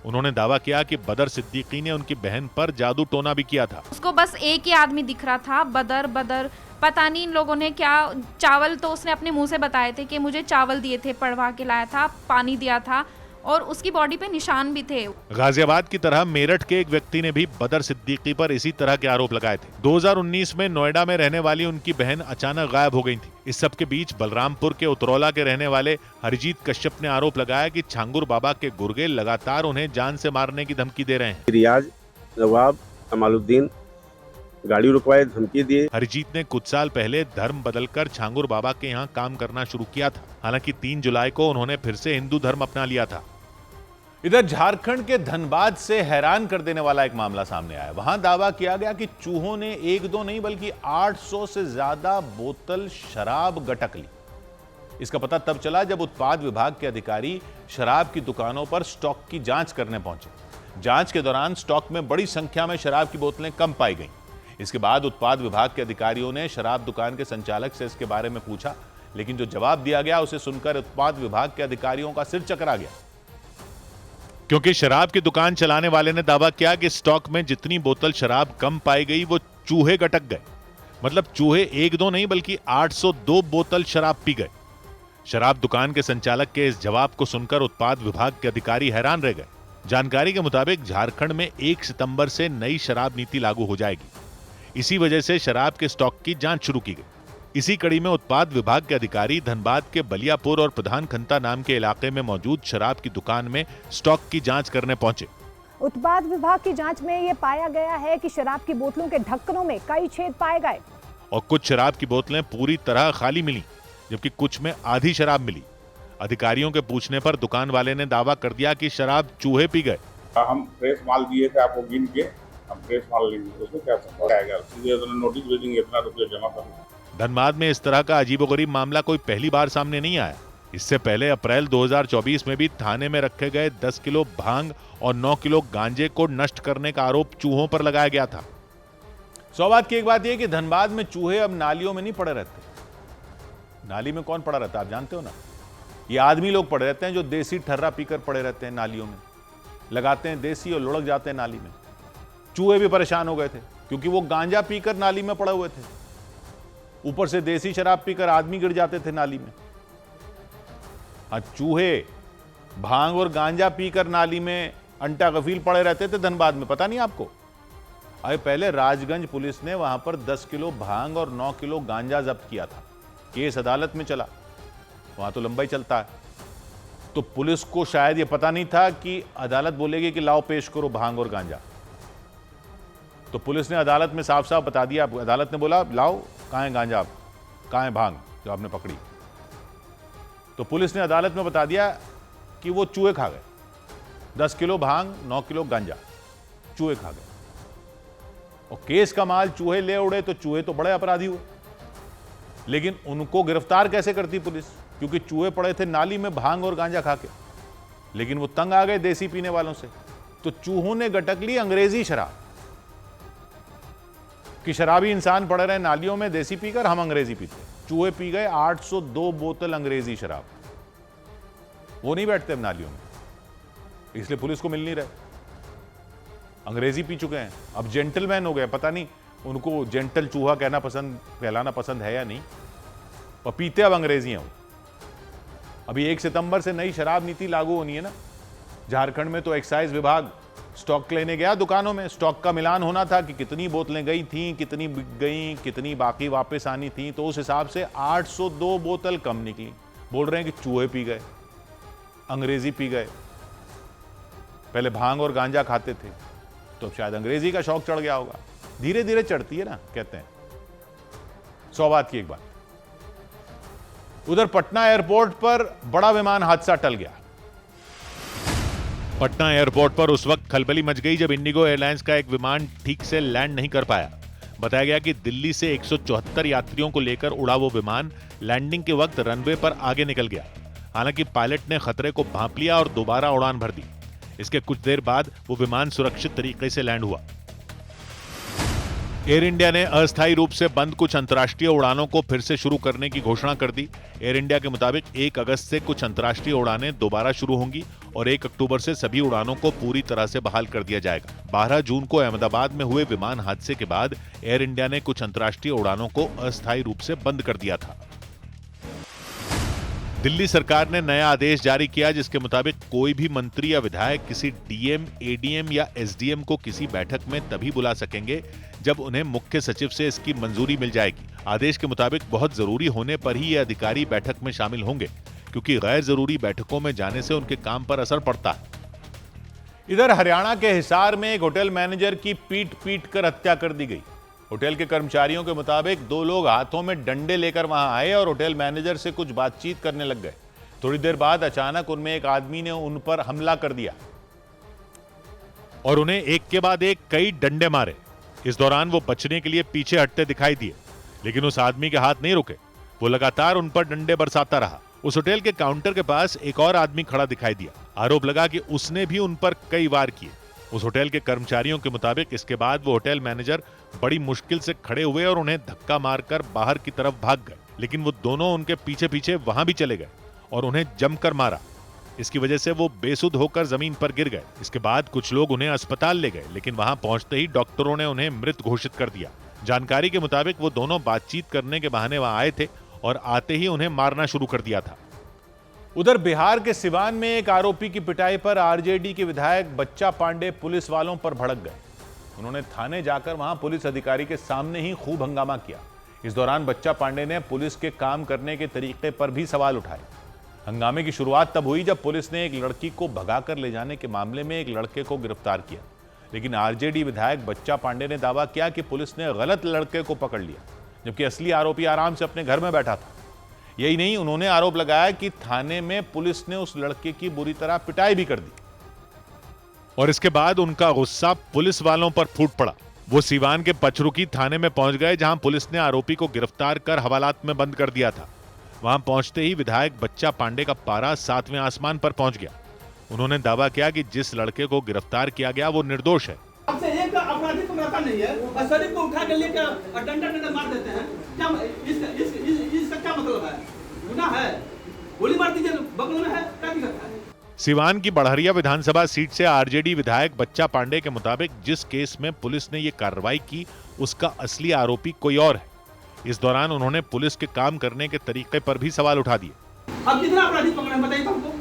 उन्होंने दावा किया कि बदर सिद्दीकी ने उनकी बहन पर जादू टोना भी किया था। उसको बस एक ही आदमी दिख रहा था, बदर। पता नहीं इन लोगों ने क्या, चावल तो उसने अपने मुंह से बताए थे कि मुझे चावल दिए थे, पढ़वा के लाया था, पानी दिया था और उसकी बॉडी पे निशान भी थे। गाजियाबाद की तरह मेरठ के एक व्यक्ति ने भी बदर सिद्दीकी पर इसी तरह के आरोप लगाए थे। 2019 में नोएडा में रहने वाली उनकी बहन अचानक गायब हो गई थी। इस सब के बीच बलरामपुर के उतरौला के रहने वाले हरजीत कश्यप ने आरोप लगाया कि छांगुर बाबा के गुर्गे लगातार उन्हें जान से मारने की धमकी दे रहे हैं। रियाज, नवाब, कमालुद्दीन गाड़ी रुकवाए, धमकी दिए। हरजीत ने कुछ साल पहले धर्म बदलकर छांगुर बाबा के यहाँ काम करना शुरू किया था। हालांकि 3 जुलाई को उन्होंने फिर से हिंदू धर्म अपना लिया था। इधर झारखंड के धनबाद से हैरान कर देने वाला एक मामला सामने आया। वहां दावा किया गया कि चूहों ने 1-2 नहीं बल्कि 800 से ज्यादा बोतल शराब गटक ली। इसका पता तब चला जब उत्पाद विभाग के अधिकारी शराब की दुकानों पर स्टॉक की जांच करने पहुंचे। जांच के दौरान स्टॉक में बड़ी संख्या में शराब की बोतलें कम पाई गईं। इसके बाद उत्पाद विभाग के अधिकारियों ने शराब दुकान के संचालक से इसके बारे में पूछा, लेकिन जो जवाब दिया गया उसे सुनकर उत्पाद विभाग के अधिकारियों का सिर चकरा गया, क्योंकि शराब की दुकान चलाने वाले ने दावा किया कि स्टॉक में जितनी बोतल शराब कम पाई गई वो चूहे गटक गए। मतलब चूहे 1-2 नहीं बल्कि 802 बोतल शराब पी गए। शराब दुकान के संचालक के इस जवाब को सुनकर उत्पाद विभाग के अधिकारी हैरान रह गए। जानकारी के मुताबिक झारखंड में 1 सितंबर से नई शराब नीति लागू हो जाएगी। इसी वजह से शराब के स्टॉक की जांच शुरू की गई। इसी कड़ी में उत्पाद विभाग के अधिकारी धनबाद के बलियापुर और प्रधान खंता नाम के इलाके में मौजूद शराब की दुकान में स्टॉक की जांच करने पहुंचे। उत्पाद विभाग की जांच में ये पाया गया है कि शराब की बोतलों के ढक्कनों में कई छेद पाए गए और कुछ शराब की बोतलें पूरी तरह खाली मिली, जबकि कुछ में आधी शराब मिली। अधिकारियों के पूछने पर दुकान वाले ने दावा कर दिया कि शराब चूहे पी गए। हम फ्रेश माल दिए थे आपको गिन के, हम फ्रेश माल लेंगे, उसमें क्या आएगा, सीधे नोटिस भेजेंगे, इतना रुपया जमा करना। धनबाद में इस तरह का अजीबोगरीब मामला कोई पहली बार सामने नहीं आया। इससे पहले अप्रैल 2024 में भी थाने में रखे गए 10 किलो भांग और 9 किलो गांजे को नष्ट करने का आरोप चूहों पर लगाया गया था। सौभाग्य की एक बात यह कि धनबाद में चूहे अब नालियों में नहीं पड़े रहते। नाली में कौन पड़ा रहता है आप जानते हो ना, ये आदमी लोग पड़े रहते हैं जो देसी ठर्रा पीकर पड़े रहते हैं नालियों में, लगाते हैं देसी और लुढ़क जाते हैं नाली में। चूहे भी परेशान हो गए थे क्योंकि वो गांजा पीकर नाली में पड़े हुए थे, ऊपर से देसी शराब पीकर आदमी गिर जाते थे नाली में। चूहे भांग और गांजा पीकर नाली में अंटा गफील पड़े रहते थे धनबाद में, पता नहीं आपको। अरे पहले राजगंज पुलिस ने वहां पर 10 किलो भांग और 9 किलो गांजा जब्त किया था। केस अदालत में चला, वहां तो लंबा ही चलता है। तो पुलिस को शायद यह पता नहीं था कि अदालत बोलेगी कि लाओ पेश करो भांग और गांजा, तो पुलिस ने अदालत में साफ साफ बता दिया। अदालत ने बोला लाओ, कहां है गांजा, कहां है भांग जो आपने पकड़ी। तो पुलिस ने अदालत में बता दिया कि वो चूहे खा गए। 10 किलो भांग, 9 किलो गांजा चूहे खा गए। और केस का माल चूहे ले उड़े तो चूहे तो बड़े अपराधी हुए, लेकिन उनको गिरफ्तार कैसे करती पुलिस, क्योंकि चूहे पड़े थे नाली में भांग और गांजा खा के। लेकिन वो तंग आ गए देसी पीने वालों से, तो चूहों ने गटक ली अंग्रेजी शराब कि शराबी इंसान पड़े रहे नालियों में देसी पीकर, हम अंग्रेजी पीते। चूहे पी गए 802 बोतल अंग्रेजी शराब। वो नहीं बैठते नालियों में, इसलिए पुलिस को मिल नहीं रहे। अंग्रेजी पी चुके हैं, अब जेंटलमैन हो गए। पता नहीं उनको जेंटल चूहा कहलाना पसंद है या नहीं, और पीते अब अंग्रेजी हैं वो। अभी 1 सितंबर से नई शराब नीति लागू होनी है ना झारखंड में, तो एक्साइज विभाग स्टॉक लेने गया दुकानों में। स्टॉक का मिलान होना था कि कितनी बोतलें गई थी, कितनी बिक गई, कितनी बाकी वापस आनी थी। तो उस हिसाब से 802 बोतल कम निकली। बोल रहे हैं कि चूहे पी गए, अंग्रेजी पी गए। पहले भांग और गांजा खाते थे, तो शायद अंग्रेजी का शौक चढ़ गया होगा। धीरे धीरे चढ़ती है ना, कहते हैं। 100 बात की एक बात। उधर पटना एयरपोर्ट पर बड़ा विमान हादसा टल गया। पटना एयरपोर्ट पर उस वक्त खलबली मच गई जब इंडिगो एयरलाइंस का एक विमान ठीक से लैंड नहीं कर पाया। बताया गया कि दिल्ली से 174 यात्रियों को लेकर उड़ा वो विमान लैंडिंग के वक्त रनवे पर आगे निकल गया। हालांकि पायलट ने खतरे को भांप लिया और दोबारा उड़ान भर दी। इसके कुछ देर बाद वो विमान सुरक्षित तरीके से लैंड हुआ। एयर इंडिया ने अस्थायी रूप से बंद कुछ अंतर्राष्ट्रीय उड़ानों को फिर से शुरू करने की घोषणा कर दी। एयर इंडिया के मुताबिक 1 अगस्त से कुछ अंतर्राष्ट्रीय उड़ानें दोबारा शुरू होंगी और 1 अक्टूबर से सभी उड़ानों को पूरी तरह से बहाल कर दिया जाएगा। 12 जून को अहमदाबाद में हुए विमान हादसे के बाद एयर इंडिया ने कुछ अंतर्राष्ट्रीय उड़ानों को अस्थायी रूप से बंद कर दिया था। दिल्ली सरकार ने नया आदेश जारी किया जिसके मुताबिक कोई भी मंत्री या विधायक किसी डीएम, एडीएम या एसडीएम को किसी बैठक में तभी बुला सकेंगे जब उन्हें मुख्य सचिव से इसकी मंजूरी मिल जाएगी। आदेश के मुताबिक बहुत जरूरी होने पर ही ये अधिकारी बैठक में शामिल होंगे, क्योंकि गैर जरूरी बैठकों में जाने से उनके काम पर असर पड़ता है। इधर हरियाणा के हिसार में एक होटल मैनेजर की पीट कर हत्या कर दी गई। होटल के कर्मचारियों के मुताबिक 2 लोग हाथों में डंडे लेकर वहां आए और होटल मैनेजर से कुछ बातचीत करने लग गए। थोड़ी देर बाद अचानक उनमें एक आदमी ने उन पर हमला कर दिया और उन्हें एक के बाद एक कई डंडे मारे। इस दौरान वो बचने के लिए पीछे हटते दिखाई दिए, लेकिन उस आदमी के हाथ नहीं रुके। वो लगातार उन पर डंडे बरसाता रहा। उस होटल के काउंटर के पास एक और आदमी खड़ा दिखाई दिया। आरोप लगा कि उसने भी उन पर कई वार किए। उस होटल के कर्मचारियों के मुताबिक इसके बाद वो होटल मैनेजर बड़ी मुश्किल से खड़े हुए और उन्हें धक्का मारकर बाहर की तरफ भाग गए, लेकिन वो दोनों उनके पीछे पीछे वहां भी चले गए और उन्हें जमकर मारा। इसकी वजह से वो बेसुध होकर जमीन पर गिर गए। इसके बाद कुछ लोग उन्हें अस्पताल ले गए, लेकिन वहां पहुंचते ही डॉक्टरों ने उन्हें मृत घोषित कर दिया। जानकारी के मुताबिक वो दोनों बातचीत करने के बहाने वहां आए थे और आते ही उन्हें मारना शुरू कर दिया था। उधर बिहार के सिवान में एक आरोपी की पिटाई पर आरजेडी के विधायक बच्चा पांडे पुलिस वालों पर भड़क गए। उन्होंने थाने जाकर वहां पुलिस अधिकारी के सामने ही खूब हंगामा किया। इस दौरान बच्चा पांडे ने पुलिस के काम करने के तरीके पर भी सवाल उठाए। हंगामे की शुरुआत तब हुई जब पुलिस ने एक लड़की को भगाकर ले जाने के मामले में एक लड़के को गिरफ्तार किया, लेकिन आरजेडी विधायक बच्चा पांडे ने दावा किया कि पुलिस ने गलत लड़के को पकड़ लिया, जबकि असली आरोपी आराम से अपने घर में बैठा था। यही नहीं, उन्होंने आरोप लगाया कि थाने में पुलिस ने उस लड़के की बुरी तरह पिटाई भी कर दी। और इसके बाद उनका गुस्सा पुलिस वालों पर फूट पड़ा। वो सीवान के पचरुखी थाने में पहुंच गए, जहां पुलिस ने आरोपी को गिरफ्तार कर हवालात में बंद कर दिया था। वहां पहुंचते ही विधायक बच्चा पांडे का पारा 7वें आसमान पर पहुंच गया। उन्होंने दावा किया कि जिस लड़के को गिरफ्तार किया गया वो निर्दोष है। आपसे एक अपराधी को मरता नहीं है और शरीर को उठा के लेकर डंडा मार देते हैं। क्या इसका क्या मतलब है? गुनाह है, गोली मार दीजिए, बगल में है, क्या दिक्कत है? सिवान की बड़हरिया विधानसभा सीट से आरजेडी विधायक बच्चा पांडे के मुताबिक जिस केस में पुलिस ने ये कार्रवाई की उसका असली आरोपी कोई और है। इस दौरान उन्होंने पुलिस के काम करने के तरीके पर भी सवाल उठा दिए। अब कितना अपराधी पकड़े हैं बताइए हमको?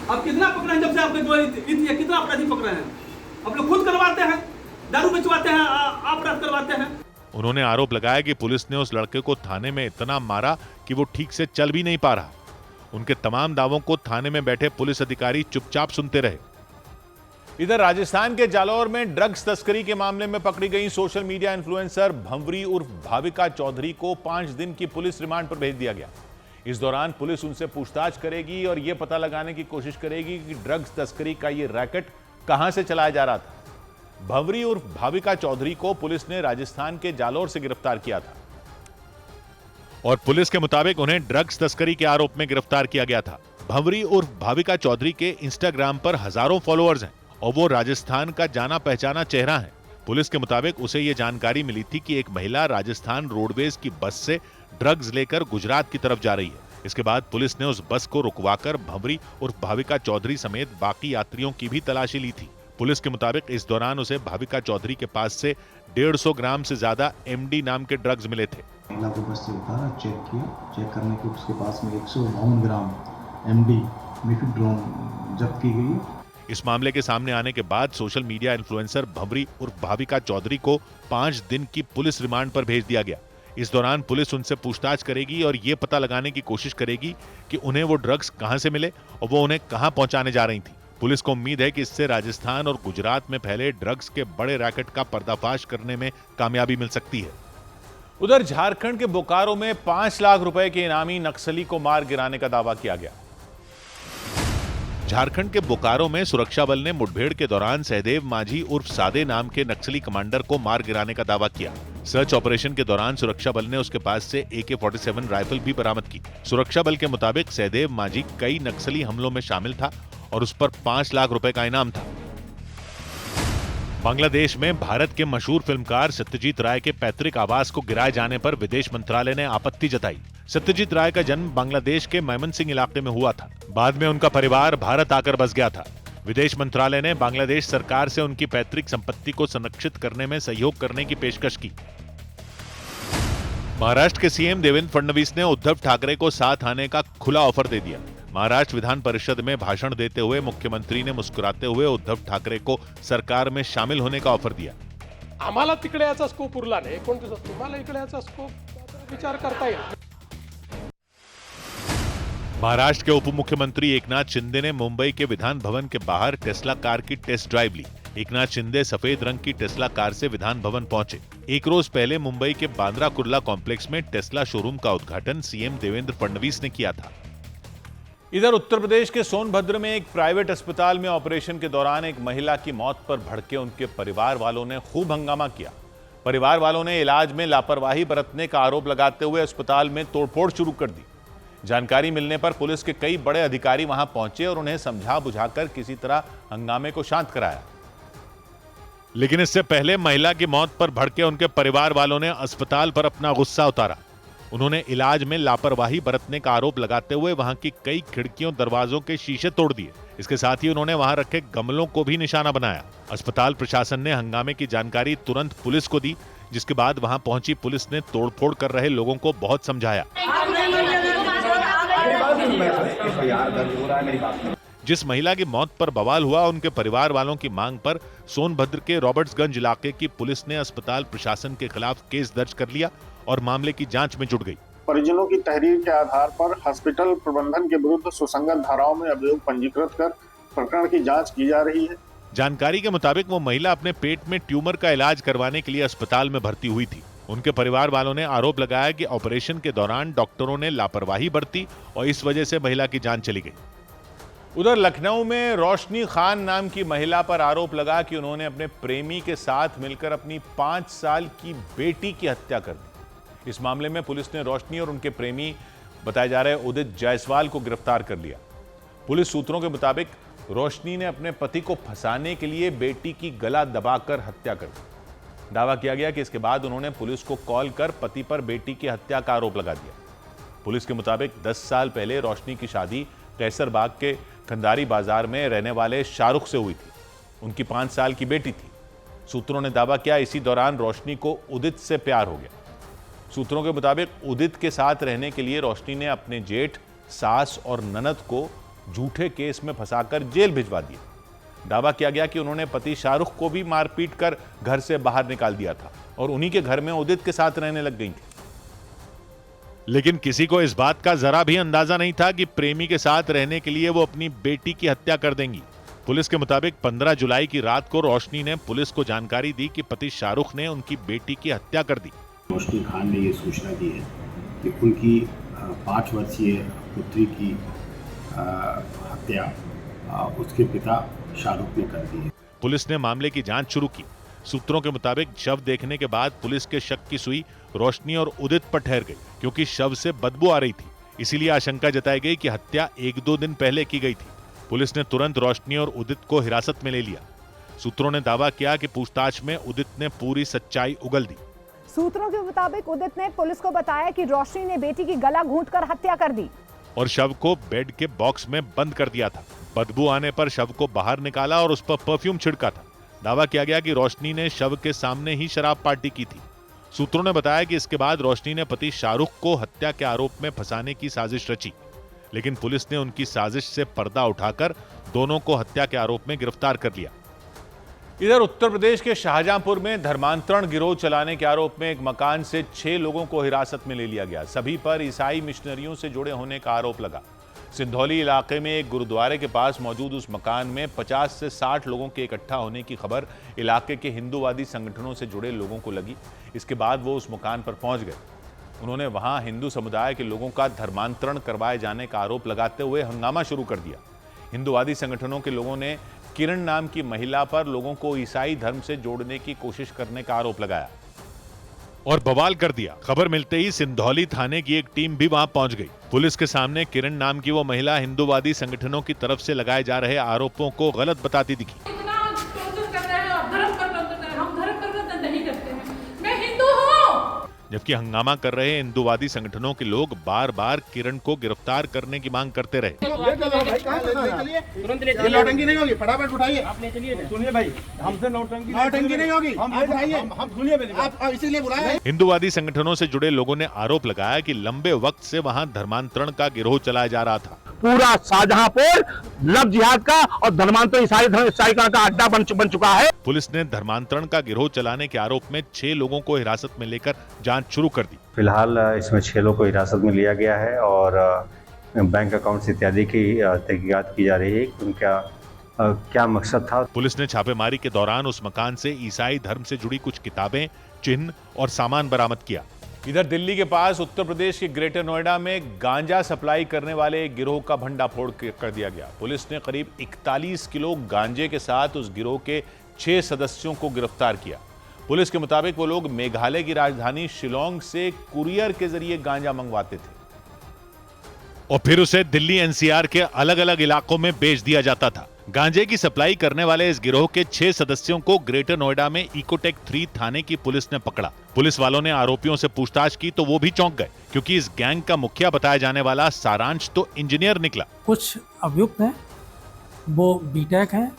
अब कितना पकड़े हैं? जब से आपने गोली कितना अपराधी पकड़े हैं? आप लोग खुद करवाते हैं, दारू बेचवाते हैं, अपराध करवाते हैं। उन्होंने आरोप लगाया कि पुलिस ने उस लड़के को थाने में इतना मारा कि वो ठीक से चल भी नहीं पा रहा। उनके तमाम दावों को थाने में बैठे पुलिस अधिकारी चुपचाप सुनते रहे। इधर राजस्थान के जालौर में ड्रग्स तस्करी के मामले में पकड़ी गई सोशल मीडिया इन्फ्लुएंसर भंवरी उर्फ भाविका चौधरी को 5 दिन की पुलिस रिमांड पर भेज दिया गया। इस दौरान पुलिस उनसे पूछताछ करेगी और यह पता लगाने की कोशिश करेगी कि ड्रग्स तस्करी का यह रैकेट कहां से चलाया जा रहा था। भंवरी उर्फ भाविका चौधरी को पुलिस ने राजस्थान के जालौर से गिरफ्तार किया था और पुलिस के मुताबिक उन्हें ड्रग्स तस्करी के आरोप में गिरफ्तार किया गया था। भंवरी उर्फ भाविका चौधरी के इंस्टाग्राम पर हजारों फॉलोअर्स हैं और वो राजस्थान का जाना पहचाना चेहरा है। पुलिस के मुताबिक उसे ये जानकारी मिली थी कि एक महिला राजस्थान रोडवेज की बस से ड्रग्स लेकर गुजरात की तरफ जा रही है। इसके बाद पुलिस ने उस बस को रुकवाकर भंवरी उर्फ भाविका चौधरी समेत बाकी यात्रियों की भी तलाशी ली थी। पुलिस के मुताबिक इस दौरान उसे भाविका चौधरी के पास से 150 ग्राम से ज्यादा MD नाम के ड्रग्स मिले थे। महिला को बस से उतारा, चेक किया, चेक करने के उसके पास में 152 ग्राम MD मिफिड्रोन जब्त की गई। इस मामले के सामने आने के बाद सोशल मीडिया इन्फ्लुएंसर भंवरी उर्फ भाविका चौधरी को 5 दिन की पुलिस रिमांड पर भेज दिया गया। इस दौरान पुलिस उनसे पूछताछ करेगी और ये पता लगाने की कोशिश करेगी कि उन्हें वो ड्रग्स कहां से मिले और वो उन्हें कहां पहुंचाने जा रही थी। पुलिस को उम्मीद है कि इससे राजस्थान और गुजरात में फैले ड्रग्स के बड़े रैकेट का पर्दाफाश करने में कामयाबी मिल सकती है। उधर झारखंड के बोकारो में 5 लाख रुपए के इनामी नक्सली को मार गिराने का दावा किया गया। झारखंड के बोकारो में सुरक्षा बल ने मुठभेड़ के दौरान सहदेव माझी उर्फ सादे नाम के नक्सली कमांडर को मार गिराने का दावा किया। सर्च ऑपरेशन के दौरान सुरक्षा बल ने उसके पास से AK-47 राइफल भी बरामद की। सुरक्षा बल के मुताबिक सहदेव माझी कई नक्सली हमलों में शामिल था और उस पर 5 लाख रुपए का इनाम था। बांग्लादेश में भारत के मशहूर फिल्मकार सत्यजीत राय के पैतृक आवास को गिराए जाने पर विदेश मंत्रालय ने आपत्ति जताई। सत्यजीत राय का जन्म बांग्लादेश के मैमनसिंह इलाके में हुआ था। बाद में उनका परिवार भारत आकर बस गया था। विदेश मंत्रालय ने बांग्लादेश सरकार से उनकी पैतृक संपत्ति को संरक्षित करने में सहयोग करने की पेशकश की। महाराष्ट्र के सीएम देवेंद्र फडणवीस ने उद्धव ठाकरे को साथ आने का खुला ऑफर दे दिया। महाराष्ट्र विधान परिषद में भाषण देते हुए मुख्यमंत्री ने मुस्कुराते हुए उद्धव ठाकरे को सरकार में शामिल होने का ऑफर दिया। आम्हाला तिकडे याचा स्कोप उरला नाही, पण तुम्हाला इकडे याचा स्कोप विचार करता येईल। महाराष्ट्र के उप मुख्यमंत्री एकनाथ शिंदे ने मुंबई के विधान भवन के बाहर टेस्ला कार की टेस्ट ड्राइव ली। एकनाथ शिंदे सफेद रंग की टेस्ला कार से विधान भवन पहुंचे। एक रोज पहले मुंबई के बांद्रा कुर्ला कॉम्प्लेक्स में टेस्ला शोरूम का उद्घाटन सीएम देवेंद्र फडणवीस ने किया था। इधर उत्तर प्रदेश के सोनभद्र में एक प्राइवेट अस्पताल में ऑपरेशन के दौरान एक महिला की मौत पर भड़के उनके परिवार वालों ने खूब हंगामा किया। परिवार वालों ने इलाज में लापरवाही बरतने का आरोप लगाते हुए अस्पताल में तोड़फोड़ शुरू कर दी। जानकारी मिलने पर पुलिस के कई बड़े अधिकारी वहां पहुंचे और उन्हें समझा बुझाकर किसी तरह हंगामे को शांत कराया। लेकिन इससे पहले महिला की मौत पर भड़के उनके परिवार वालों ने अस्पताल पर अपना गुस्सा उतारा। उन्होंने इलाज में लापरवाही बरतने का आरोप लगाते हुए वहां की कई खिड़कियों दरवाजों के शीशे तोड़ दिए। इसके साथ ही उन्होंने वहां रखे गमलों को भी निशाना बनाया। अस्पताल प्रशासन ने हंगामे की जानकारी तुरंत पुलिस को दी, जिसके बाद वहां पहुंची पुलिस ने तोड़फोड़ कर रहे लोगों को बहुत समझाया। जिस महिला की मौत पर बवाल हुआ, उनके परिवार वालों की मांग पर सोनभद्र के रॉबर्ट्सगंज इलाके की पुलिस ने अस्पताल प्रशासन के खिलाफ केस दर्ज कर लिया और मामले की जांच में जुट गई। परिजनों की तहरीर के आधार पर हॉस्पिटल प्रबंधन के विरुद्ध सुसंगत धाराओं में अभियोग पंजीकृत कर प्रकरण की जांच की जा रही है। जानकारी के मुताबिक वो महिला अपने पेट में ट्यूमर का इलाज करवाने के लिए अस्पताल में भर्ती हुई थी। उनके परिवार वालों ने आरोप लगाया कि ऑपरेशन के दौरान डॉक्टरों ने लापरवाही बरती और इस वजह से महिला की जान चली गई। उधर लखनऊ में रोशनी खान नाम की महिला पर आरोप लगा कि उन्होंने अपने प्रेमी के साथ मिलकर अपनी 5 साल की बेटी की हत्या कर दी। इस मामले में पुलिस ने रोशनी और उनके प्रेमी बताए जा रहे उदित जायसवाल को गिरफ्तार कर लिया। पुलिस सूत्रों के मुताबिक रोशनी ने अपने पति को फंसाने के लिए बेटी की गला दबाकर हत्या कर दी। दावा किया गया कि इसके बाद उन्होंने पुलिस को कॉल कर पति पर बेटी की हत्या का आरोप लगा दिया। पुलिस के मुताबिक 10 साल पहले रोशनी की शादी कैसरबाग के खंदारी बाजार में रहने वाले शाहरुख से हुई थी। उनकी 5 साल की बेटी थी। सूत्रों ने दावा किया इसी दौरान रोशनी को उदित से प्यार हो गया। सूत्रों के मुताबिक उदित के साथ रहने के लिए रोशनी ने अपने जेठ, सास और ननद को झूठे केस में फंसाकर जेल भिजवा दिया। दावा किया गया कि उन्होंने पति शाहरुख को भी मारपीट कर घर से बाहर निकाल दिया था और उन्हीं के घर में उदित के साथ रहने लग गई थी। लेकिन किसी को इस बात का जरा भी अंदाजा नहीं था कि प्रेमी के साथ रहने के लिए वो अपनी बेटी की हत्या कर देंगी। पुलिस के मुताबिक 15 जुलाई की रात को रोशनी ने पुलिस को जानकारी दी कि पति शाहरुख ने उनकी बेटी की हत्या कर दी। रोशनी खान ने ये सूचना दी है कि उनकी 5 वर्षीय पुत्री की हत्या उसके पिता शाहरुख ने कर दी है। पुलिस ने मामले की जांच शुरू की। सूत्रों के मुताबिक शव देखने के बाद पुलिस के शक की सुई रोशनी और उदित पर ठहर गई, क्योंकि शव से बदबू आ रही थी। इसीलिए आशंका जताई गई कि हत्या 1-2 दिन पहले की गई थी। पुलिस ने तुरंत रोशनी और उदित को हिरासत में ले लिया। सूत्रों ने दावा किया कि पूछताछ में उदित ने पूरी सच्चाई उगल दी। सूत्रों के मुताबिक उदित ने पुलिस को बताया कि रोशनी ने बेटी की गला घूंटकर हत्या कर दी और शव को बेड के बॉक्स में बंद कर दिया था। बदबू आने पर शव को बाहर निकाला और उस पर परफ्यूम छिड़का था। दावा किया गया कि रोशनी ने शव के सामने ही शराब पार्टी की थी। सूत्रों ने बताया कि इसके बाद रोशनी ने पति शाहरुख को हत्या के आरोप में फंसाने की साजिश रची, लेकिन पुलिस ने उनकी साजिश से पर्दा उठाकर दोनों को हत्या के आरोप में गिरफ्तार कर लिया। इधर उत्तर प्रदेश के शाहजहांपुर में धर्मांतरण गिरोह चलाने के आरोप में एक मकान से 6 लोगों को हिरासत में ले लिया गया। सभी पर ईसाई मिशनरियों से जुड़े होने का आरोप लगा। सिंधौली इलाके में एक गुरुद्वारे के पास मौजूद उस मकान में 50 से 60 लोगों के इकट्ठा होने की खबर इलाके के हिंदूवादी संगठनों से जुड़े लोगों को लगी। इसके बाद वो उस मकान पर पहुंच गए। उन्होंने वहां हिंदू समुदाय के लोगों का धर्मांतरण करवाए जाने का आरोप लगाते हुए हंगामा शुरू कर दिया। हिंदूवादी संगठनों के लोगों ने किरण नाम की महिला पर लोगों को ईसाई धर्म से जोड़ने की कोशिश करने का आरोप लगाया और बवाल कर दिया। खबर मिलते ही सिंधौली थाने की एक टीम भी वहां पहुंच गई। पुलिस के सामने किरण नाम की वो महिला हिंदूवादी संगठनों की तरफ से लगाए जा रहे आरोपों को गलत बताती दिखी। जबकि हंगामा कर रहे हिंदूवादी संगठनों के लोग बार बार किरण को गिरफ्तार करने की मांग करते रहे। नौटंकी नहीं होगी, फटाफट उठाइए। सुनिए भाई, हमसे नौटंकी नहीं होगी, हम सुनिए, आप इसीलिए बुलाए। हिंदूवादी संगठनों से जुड़े लोगों ने आरोप लगाया कि लंबे वक्त से वहां धर्मांतरण का गिरोह चलाया जा रहा था। पूरा शाहजहांपुर लव जिहाद का और धर्मांतरण ईसाईकरण का अड्डा बन चुका है। पुलिस ने धर्मांतरण का गिरोह चलाने के आरोप में 6 लोगों को हिरासत में लेकर जांच शुरू कर दी। फिलहाल इसमें 6 लोगों को हिरासत में लिया गया है और बैंक अकाउंट्स इत्यादि की तहकीकात की जा रही है। उनका क्या मकसद था। पुलिस ने छापेमारी के दौरान उस मकान से ईसाई धर्म से जुड़ी कुछ किताबें, चिन्ह और सामान बरामद किया। इधर दिल्ली के पास उत्तर प्रदेश के ग्रेटर नोएडा में गांजा सप्लाई करने वाले एक गिरोह का भंडाफोड़ कर दिया गया। पुलिस ने करीब 41 किलो गांजे के साथ उस गिरोह के 6 सदस्यों को गिरफ्तार किया। पुलिस के मुताबिक वो लोग मेघालय की राजधानी शिलोंग से कुरियर के जरिए गांजा मंगवाते थे और फिर उसे दिल्ली एनसीआर के अलग अलग इलाकों में बेच दिया जाता था। गांजे की सप्लाई करने वाले इस गिरोह के 6 सदस्यों को ग्रेटर नोएडा में इकोटेक 3 थाने की पुलिस ने पकड़ा। पुलिस वालों ने आरोपियों से पूछताछ की तो वो भी चौंक गए, क्योंकि इस गैंग का मुखिया बताया जाने वाला सारांश तो इंजीनियर निकला। कुछ अभियुक्त हैं, वो बीटेक हैं,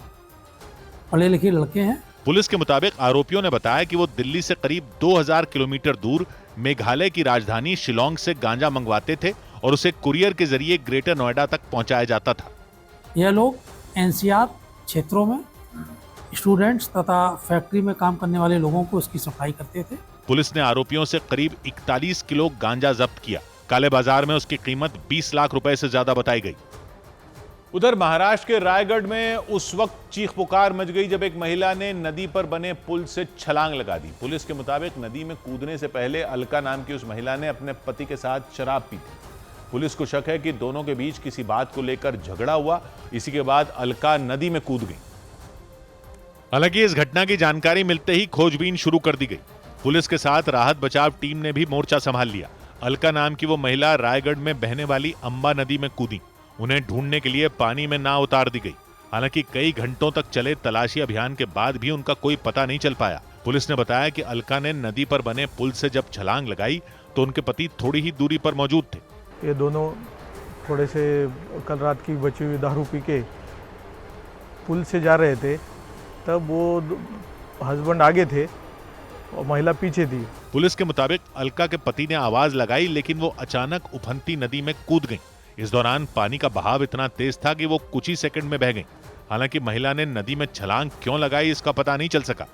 पढ़े लिखे लड़के हैं। पुलिस के मुताबिक आरोपियों ने बताया कि वो दिल्ली से करीब 2000 किलोमीटर दूर मेघालय की राजधानी शिलोंग से गांजा मंगवाते थे और उसे कुरियर के जरिए ग्रेटर नोएडा तक पहुंचाया जाता था। यह लोग एनसीआर क्षेत्रों में स्टूडेंट्स तथा फैक्ट्री में काम करने वाले लोगों को इसकी सप्लाई करते थे। पुलिस ने आरोपियों से करीब 41 किलो गांजा जब्त किया। काले बाजार में उसकी कीमत 20 लाख रुपए से ज्यादा बताई गई। उधर महाराष्ट्र के रायगढ़ में उस वक्त चीख पुकार मच गई जब एक महिला ने नदी पर बने पुल से छलांग लगा दी। पुलिस के मुताबिक नदी में कूदने से पहले अलका नाम की उस महिला ने अपने पति के साथ शराब पी थी। पुलिस को शक है कि दोनों के बीच किसी बात को लेकर झगड़ा हुआ। इसी के बाद अलका नदी में कूद गई। हालांकि इस घटना की जानकारी मिलते ही खोजबीन शुरू कर दी गई। पुलिस के साथ राहत बचाव टीम ने भी मोर्चा संभाल लिया। अलका नाम की वो महिला रायगढ़ में बहने वाली अंबा नदी में कूदी। उन्हें ढूंढने के लिए पानी में नाव उतार दी गई। हालांकि कई घंटों तक चले तलाशी अभियान के बाद भी उनका कोई पता नहीं चल पाया। पुलिस ने बताया कि अलका ने नदी पर बने पुल से जब छलांग लगाई तो उनके पति थोड़ी ही दूरी पर मौजूद थे। ये दोनों थोड़े से कल रात की बची हुई दारू पी के पुल से जा रहे थे, तब वो हस्बैंड आगे थे और महिला पीछे थी। पुलिस के मुताबिक अलका के पति ने आवाज लगाई, लेकिन वो अचानक उफनती नदी में कूद गईं। इस दौरान पानी का बहाव इतना तेज था कि वो कुछ ही सेकंड में बह गईं। हालांकि महिला ने नदी में छलांग क्यों लगाई इसका पता नहीं चल सका।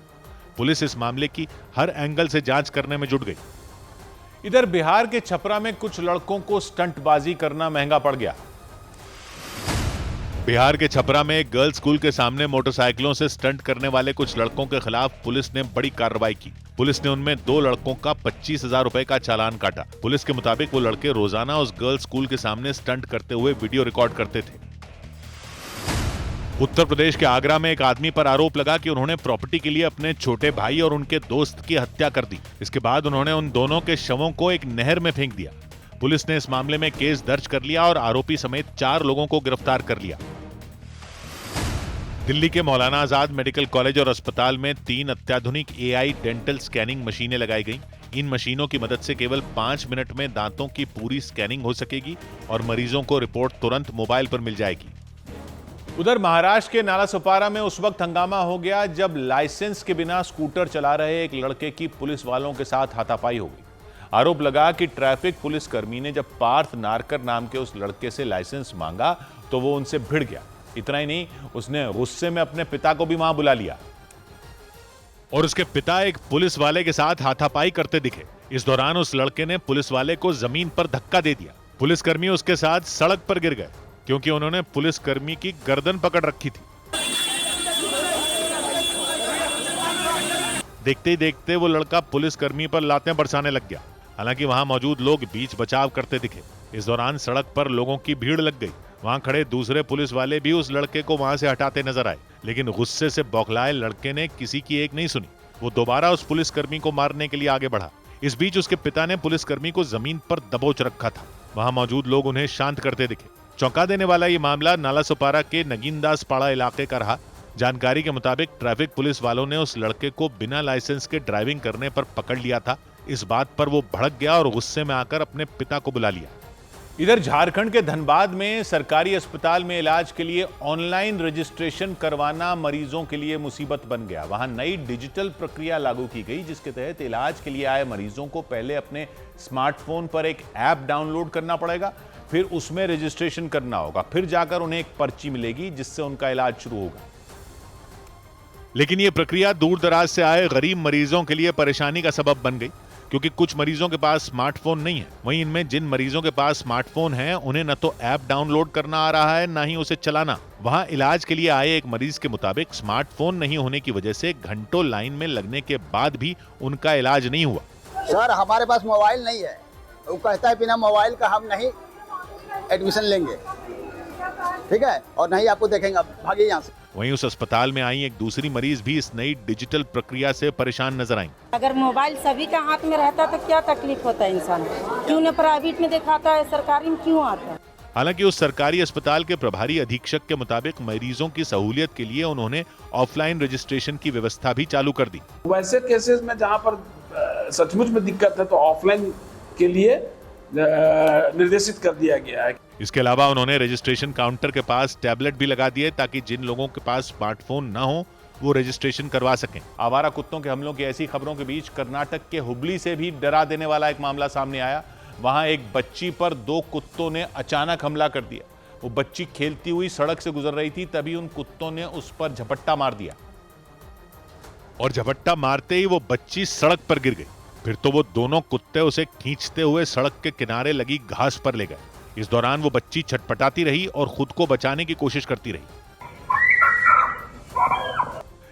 पुलिस इस मामले की हर एंगल से जांच करने में जुट गई। इधर बिहार के छपरा में कुछ लड़कों को स्टंटबाजी करना महंगा पड़ गया। बिहार के छपरा में एक गर्ल्स स्कूल के सामने मोटरसाइकिलों से स्टंट करने वाले कुछ लड़कों के खिलाफ पुलिस ने बड़ी कार्रवाई की। पुलिस ने उनमें 2 लड़कों का 25,000 रुपए का चालान काटा। पुलिस के मुताबिक वो लड़के रोजाना उस गर्ल्स स्कूल के सामने स्टंट करते हुए वीडियो रिकॉर्ड करते थे। उत्तर प्रदेश के आगरा में एक आदमी पर आरोप लगा कि उन्होंने प्रॉपर्टी के लिए अपने छोटे भाई और उनके दोस्त की हत्या कर दी। इसके बाद उन्होंने उन दोनों के शवों को एक नहर में फेंक दिया। पुलिस ने इस मामले में केस दर्ज कर लिया और आरोपी समेत 4 लोगों को गिरफ्तार कर लिया। दिल्ली के मौलाना आजाद मेडिकल कॉलेज और अस्पताल में 3 अत्याधुनिक AI डेंटल स्कैनिंग मशीनें लगाई गईं। इन मशीनों की मदद से केवल 5 मिनट में दांतों की पूरी स्कैनिंग हो सकेगी और मरीजों को रिपोर्ट तुरंत मोबाइल पर मिल जाएगी। उधर महाराष्ट्र के नालासोपारा में उस वक्त हंगामा हो गया जब लाइसेंस के बिना स्कूटर चला रहे एक लड़के की पुलिस वालों के साथ हाथापाई हो गई। आरोप लगा कि ट्रैफिक पुलिसकर्मी ने जब पार्थ नारकर नाम के उस लड़के से लाइसेंस मांगा तो वो उनसे भिड़ गया। इतना ही नहीं, उसने गुस्से में अपने पिता को भी वहां बुला लिया और उसके पिता एक पुलिस वाले के साथ हाथापाई करते दिखे। इस दौरान उस लड़के ने पुलिस वाले को जमीन पर धक्का दे दिया। पुलिसकर्मी उसके साथ सड़क पर गिर गए क्योंकि उन्होंने पुलिसकर्मी की गर्दन पकड़ रखी थी। देखते ही देखते वो लड़का पुलिसकर्मी पर लातें बरसाने लग गया। हालांकि वहां मौजूद लोग बीच बचाव करते दिखे। इस दौरान सड़क पर लोगों की भीड़ लग गई। वहां खड़े दूसरे पुलिस वाले भी उस लड़के को वहां से हटाते नजर आए, लेकिन गुस्से से बौखलाए लड़के ने किसी की एक नहीं सुनी। वो दोबारा उस पुलिसकर्मी को मारने के लिए आगे बढ़ा। इस बीच उसके पिता ने पुलिसकर्मी को जमीन पर दबोच रखा था। वहां मौजूद लोग उन्हें शांत करते दिखे। चौंका देने वाला ये मामला नालासोपारा के नगीनदास पाड़ा इलाके का रहा। जानकारी के मुताबिक ट्रैफिक पुलिस वालों ने उस लड़के को बिना लाइसेंस के ड्राइविंग करने पर पकड़ लिया था। इस बात पर वो भड़क गया और गुस्से में आकर अपने पिता को बुला लिया। इधर झारखंड के धनबाद में सरकारी अस्पताल में इलाज के लिए ऑनलाइन रजिस्ट्रेशन करवाना मरीजों के लिए मुसीबत बन गया। वहां नई डिजिटल प्रक्रिया लागू की गई जिसके तहत इलाज के लिए आए मरीजों को पहले अपने स्मार्टफोन पर एक ऐप डाउनलोड करना पड़ेगा, फिर उसमें रजिस्ट्रेशन करना होगा, फिर जाकर उन्हें एक पर्ची मिलेगी जिससे उनका इलाज शुरू होगा। लेकिन यह प्रक्रिया दूर दराज से आए गरीब मरीजों के लिए परेशानी का सबब बन गई क्योंकि कुछ मरीजों के पास स्मार्टफोन नहीं है। वहीं इनमें जिन मरीजों के पास स्मार्टफोन है उन्हें न तो ऐप डाउनलोड करना आ रहा है, न ही उसे चलाना। वहां इलाज के लिए आए एक मरीज के मुताबिक स्मार्टफोन नहीं होने की वजह से घंटों लाइन में लगने के बाद भी उनका इलाज नहीं हुआ। सर हमारे पास मोबाइल नहीं है, वो कहता है बिना मोबाइल का हम नहीं एडमिशन लेंगे, ठीक है, और नहीं आपको देखेंगे, भागिए यहाँ से। वहीं उस अस्पताल में आई एक दूसरी मरीज भी इस नई डिजिटल प्रक्रिया से परेशान नजर आई। अगर मोबाइल सभी का हाथ में रहता तो क्या तकलीफ होता है इंसान को? क्यों न प्राइवेट में दिखाता है, सरकारी में क्यों आता है? हालांकि उस सरकारी अस्पताल के प्रभारी अधीक्षक के मुताबिक मरीजों की सहूलियत के लिए उन्होंने ऑफलाइन रजिस्ट्रेशन की व्यवस्था भी चालू कर दी। वैसे केसेस में जहाँ पर सचमुच में दिक्कत है तो ऑफलाइन के लिए निर्देशित कर दिया गया है। इसके अलावा उन्होंने रजिस्ट्रेशन काउंटर के पास टैबलेट भी लगा दिए ताकि जिन लोगों के पास स्मार्टफोन न हो वो रजिस्ट्रेशन करवा सकें। आवारा कुत्तों के हमलों की ऐसी खबरों के बीच कर्नाटक के हुबली से भी डरा देने वाला एक मामला सामने आया। वहां एक बच्ची पर 2 कुत्तों ने अचानक हमला कर दिया। वो बच्ची खेलती हुई सड़क से गुजर रही थी, तभी उन कुत्तों ने उस पर झपट्टा मार दिया और झपट्टा मारते ही वो बच्ची सड़क पर गिर गई। फिर तो वो दोनों कुत्ते उसे खींचते हुए सड़क के किनारे लगी घास पर ले गए। इस दौरान वो बच्ची छटपटाती रही और खुद को बचाने की कोशिश करती रही,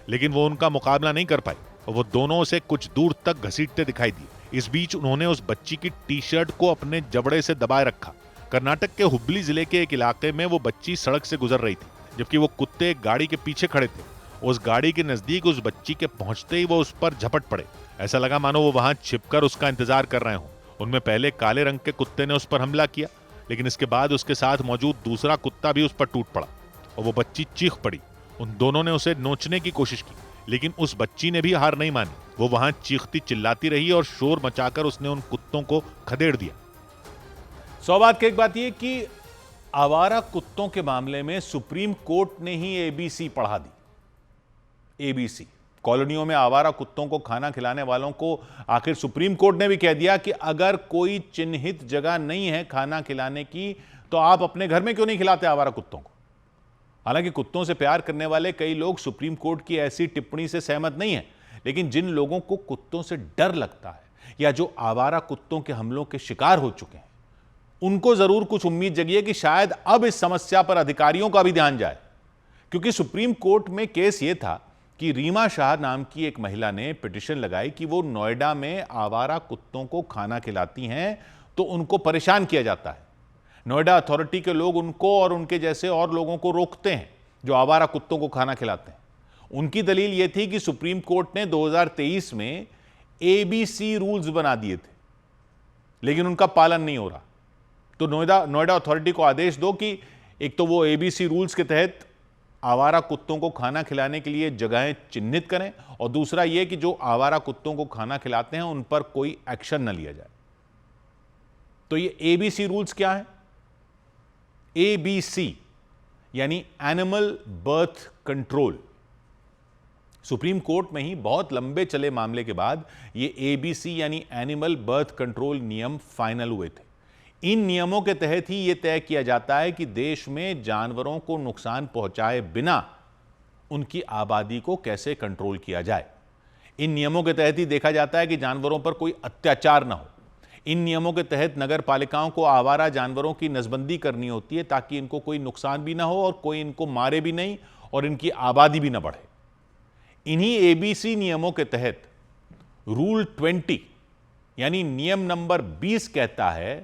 लेकिन वो उनका मुकाबला नहीं कर पाई और वो दोनों उसे कुछ दूर तक घसीटते दिखाई दिए। इस बीच उन्होंने उस बच्ची की टी शर्ट को अपने जबड़े से दबाए रखा। कर्नाटक के हुबली जिले के एक इलाके में वो बच्ची सड़क से गुजर रही थी, जबकि वो कुत्ते एक गाड़ी के पीछे खड़े थे। उस गाड़ी के नजदीक उस बच्ची के पहुंचते ही वो उस पर झपट पड़े। ऐसा लगा मानो वो वहां छिपकर उसका इंतजार कर रहे हों। उनमें पहले काले रंग के कुत्ते ने उस पर हमला किया, लेकिन इसके बाद उसके साथ मौजूद दूसरा कुत्ता भी उस पर टूट पड़ा और वो बच्ची चीख पड़ी। उन दोनों ने उसे नोचने की कोशिश की, लेकिन उस बच्ची ने भी हार नहीं मानी। वो वहां चीखती चिल्लाती रही और शोर मचाकर उसने उन कुत्तों को खदेड़ दिया। सौभाग्य की एक बात यह कि आवारा कुत्तों के मामले में सुप्रीम कोर्ट ने ही एबीसी पढ़ा दी। एबीसी, कॉलोनियों में आवारा कुत्तों को खाना खिलाने वालों को आखिर सुप्रीम कोर्ट ने भी कह दिया कि अगर कोई चिन्हित जगह नहीं है खाना खिलाने की, तो आप अपने घर में क्यों नहीं खिलाते आवारा कुत्तों को। हालांकि कुत्तों से प्यार करने वाले कई लोग सुप्रीम कोर्ट की ऐसी टिप्पणी से सहमत नहीं हैं, लेकिन जिन लोगों को कुत्तों से डर लगता है या जो आवारा कुत्तों के हमलों के शिकार हो चुके हैं, उनको जरूर कुछ उम्मीद जगी है कि शायद अब इस समस्या पर अधिकारियों का भी ध्यान जाए। क्योंकि सुप्रीम कोर्ट में केस यह था कि रीमा शाह नाम की एक महिला ने पिटीशन लगाई कि वो नोएडा में आवारा कुत्तों को खाना खिलाती हैं तो उनको परेशान किया जाता है। नोएडा अथॉरिटी के लोग उनको और उनके जैसे और लोगों को रोकते हैं जो आवारा कुत्तों को खाना खिलाते हैं। उनकी दलील यह थी कि सुप्रीम कोर्ट ने 2023 में एबीसी रूल्स बना दिए थे, लेकिन उनका पालन नहीं हो रहा। तो नोएडा अथॉरिटी को आदेश दो कि एक तो वो एबीसी रूल्स के तहत आवारा कुत्तों को खाना खिलाने के लिए जगहें चिन्हित करें, और दूसरा यह कि जो आवारा कुत्तों को खाना खिलाते हैं उन पर कोई एक्शन न लिया जाए। तो ये एबीसी रूल्स क्या है? एबीसी यानी animal birth control. Supreme court में ही बहुत लंबे चले मामले के बाद ये एबीसी यानी एनिमल बर्थ कंट्रोल नियम फाइनल हुए थे। इन नियमों के तहत ही यह तय किया जाता है कि देश में जानवरों को नुकसान पहुंचाए बिना उनकी आबादी को कैसे कंट्रोल किया जाए। इन नियमों के तहत ही देखा जाता है कि जानवरों पर कोई अत्याचार ना हो। इन नियमों के तहत नगर पालिकाओं को आवारा जानवरों की नसबंदी करनी होती है ताकि इनको कोई नुकसान भी ना हो और कोई इनको मारे भी नहीं और इनकी आबादी भी ना बढ़े। इन्हीं एबीसी नियमों के तहत रूल 20 यानी नियम नंबर 20 कहता है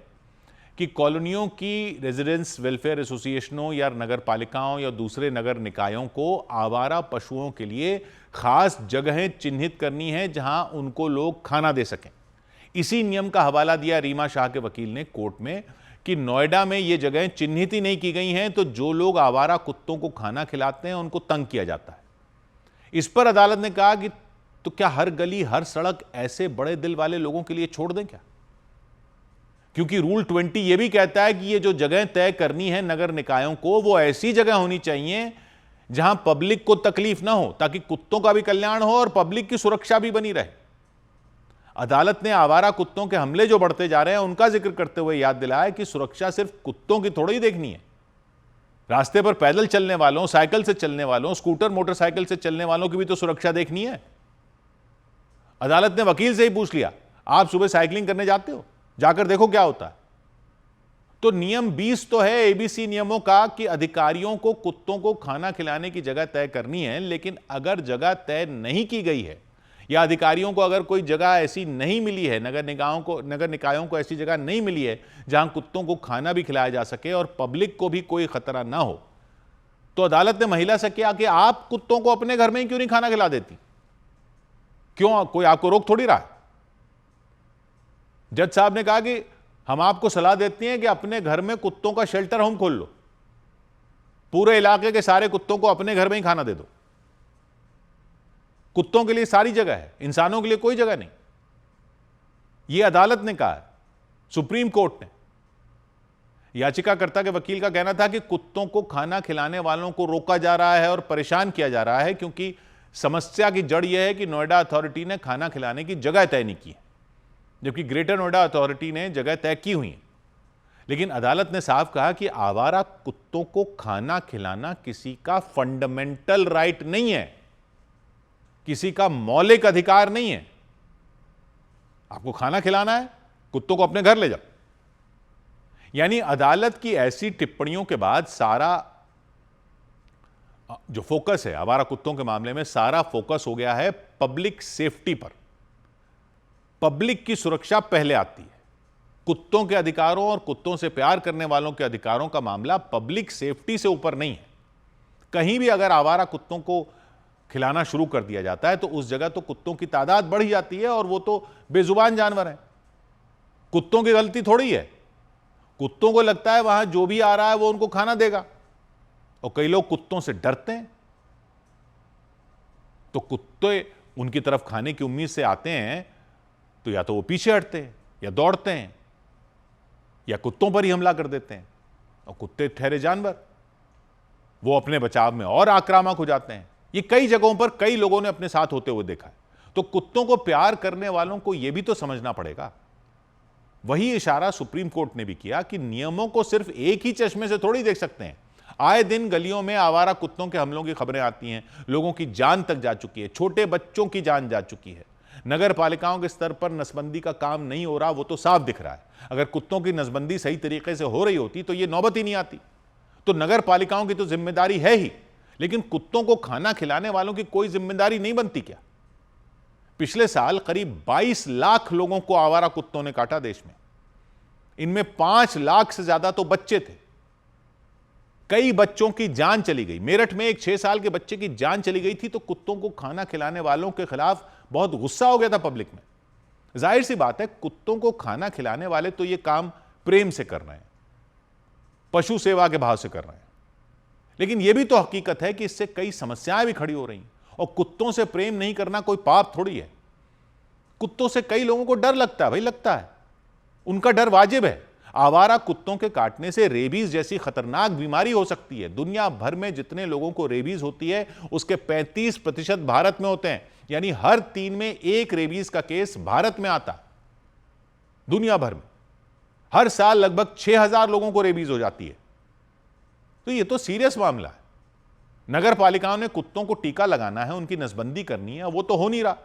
कि कॉलोनियों की रेजिडेंस वेलफेयर एसोसिएशनों या नगर पालिकाओं या दूसरे नगर निकायों को आवारा पशुओं के लिए खास जगहें चिन्हित करनी है जहां उनको लोग खाना दे सकें। इसी नियम का हवाला दिया रीमा शाह के वकील ने कोर्ट में कि नोएडा में ये जगहें चिन्हित ही नहीं की गई हैं, तो जो लोग आवारा कुत्तों को खाना खिलाते हैं उनको तंग किया जाता है। इस पर अदालत ने कहा कि तो क्या हर गली हर सड़क ऐसे बड़े दिल वाले लोगों के लिए छोड़ दें क्या? क्योंकि रूल 20 यह भी कहता है कि ये जो जगह तय करनी है नगर निकायों को, वो ऐसी जगह होनी चाहिए जहां पब्लिक को तकलीफ ना हो, ताकि कुत्तों का भी कल्याण हो और पब्लिक की सुरक्षा भी बनी रहे। अदालत ने आवारा कुत्तों के हमले जो बढ़ते जा रहे हैं उनका जिक्र करते हुए याद दिलाया कि सुरक्षा सिर्फ कुत्तों की थोड़ी ही देखनी है, रास्ते पर पैदल चलने वालों, साइकिल से चलने वालों, स्कूटर मोटरसाइकिल से चलने वालों की भी तो सुरक्षा देखनी है। अदालत ने वकील से ही पूछ लिया, आप सुबह साइकिलिंग करने जाते हो? जाकर देखो क्या होता है। तो नियम 20 तो है एबीसी नियमों का कि अधिकारियों को कुत्तों को खाना खिलाने की जगह तय करनी है, लेकिन अगर जगह तय नहीं की गई है या अधिकारियों को अगर कोई जगह ऐसी नहीं मिली है, नगर निकायों को ऐसी जगह नहीं मिली है जहां कुत्तों को खाना भी खिलाया जा सके और पब्लिक को भी कोई खतरा ना हो, तो अदालत ने महिला से किया कि आप कुत्तों को अपने घर में ही क्यों नहीं खाना खिला देती? क्यों, कोई आपको रोक थोड़ी रहा है। जज साहब ने कहा कि हम आपको सलाह देती हैं कि अपने घर में कुत्तों का शेल्टर होम खोल लो, पूरे इलाके के सारे कुत्तों को अपने घर में ही खाना दे दो। कुत्तों के लिए सारी जगह है, इंसानों के लिए कोई जगह नहीं। यह अदालत ने कहा है, सुप्रीम कोर्ट ने। याचिकाकर्ता के वकील का कहना था कि कुत्तों को खाना खिलाने वालों को रोका जा रहा है और परेशान किया जा रहा है क्योंकि समस्या की जड़ यह है कि नोएडा अथॉरिटी ने खाना खिलाने की जगह तय नहीं की है, जबकि ग्रेटर नोएडा अथॉरिटी ने जगह तय की हुई है। लेकिन अदालत ने साफ कहा कि आवारा कुत्तों को खाना खिलाना किसी का फंडामेंटल राइट नहीं है, किसी का मौलिक अधिकार नहीं है। आपको खाना खिलाना है, कुत्तों को अपने घर ले जाओ। यानी अदालत की ऐसी टिप्पणियों के बाद सारा जो फोकस है आवारा कुत्तों के मामले में, सारा फोकस हो गया है पब्लिक सेफ्टी पर। पब्लिक की सुरक्षा पहले आती है। कुत्तों के अधिकारों और कुत्तों से प्यार करने वालों के अधिकारों का मामला पब्लिक सेफ्टी से ऊपर नहीं है। कहीं भी अगर आवारा कुत्तों को खिलाना शुरू कर दिया जाता है तो उस जगह तो कुत्तों की तादाद बढ़ जाती है, और वो तो बेजुबान जानवर हैं। कुत्तों की गलती थोड़ी है। कुत्तों को लगता है वहां जो भी आ रहा है वो उनको खाना देगा, और कई लोग कुत्तों से डरते हैं, तो कुत्ते उनकी तरफ खाने की उम्मीद से आते हैं तो या तो वो पीछे हटते हैं या दौड़ते हैं या कुत्तों पर ही हमला कर देते हैं। और कुत्ते ठहरे जानवर, वो अपने बचाव में और आक्रामक हो जाते हैं। ये कई जगहों पर कई लोगों ने अपने साथ होते हुए देखा है। तो कुत्तों को प्यार करने वालों को यह भी तो समझना पड़ेगा। वही इशारा सुप्रीम कोर्ट ने भी किया कि नियमों को सिर्फ एक ही चश्मे से थोड़ी देख सकते हैं। आए दिन गलियों में आवारा कुत्तों के हमलों की खबरें आती हैं, लोगों की जान तक जा चुकी है, छोटे बच्चों की जान जा चुकी है। नगर पालिकाओं के स्तर पर नसबंदी का काम नहीं हो रहा, वो तो साफ दिख रहा है। अगर कुत्तों की नसबंदी सही तरीके से हो रही होती तो ये नौबत ही नहीं आती। तो नगर पालिकाओं की तो जिम्मेदारी है ही, लेकिन कुत्तों को खाना खिलाने वालों की कोई जिम्मेदारी नहीं बनती क्या? पिछले साल करीब 22 लाख लोगों को आवारा कुत्तों ने काटा देश में। इनमें 5 लाख से ज्यादा तो बच्चे थे। कई बच्चों की जान चली गई। मेरठ में एक 6 साल के बच्चे की जान चली गई थी, तो कुत्तों को खाना खिलाने वालों के खिलाफ बहुत गुस्सा हो गया था पब्लिक में। जाहिर सी बात है, कुत्तों को खाना खिलाने वाले तो ये काम प्रेम से कर रहे हैं, पशु सेवा के भाव से कर रहे हैं। लेकिन यह भी तो हकीकत है कि इससे कई समस्याएं भी खड़ी हो रही हैं। और कुत्तों से प्रेम नहीं करना कोई पाप थोड़ी है। कुत्तों से कई लोगों को डर लगता है, भाई लगता है, उनका डर वाजिब है। आवारा कुत्तों के काटने से रेबीज जैसी खतरनाक बीमारी हो सकती है। दुनिया भर में जितने लोगों को रेबीज होती है उसके 35% भारत में होते हैं। यानी हर 3 में 1 रेबीज का केस भारत में आता है। दुनिया भर में हर साल लगभग 6000 लोगों को रेबीज हो जाती है। तो यह तो सीरियस मामला है। नगर पालिकाओं ने कुत्तों को टीका लगाना है, उनकी नसबंदी करनी है, वो तो हो नहीं रहा।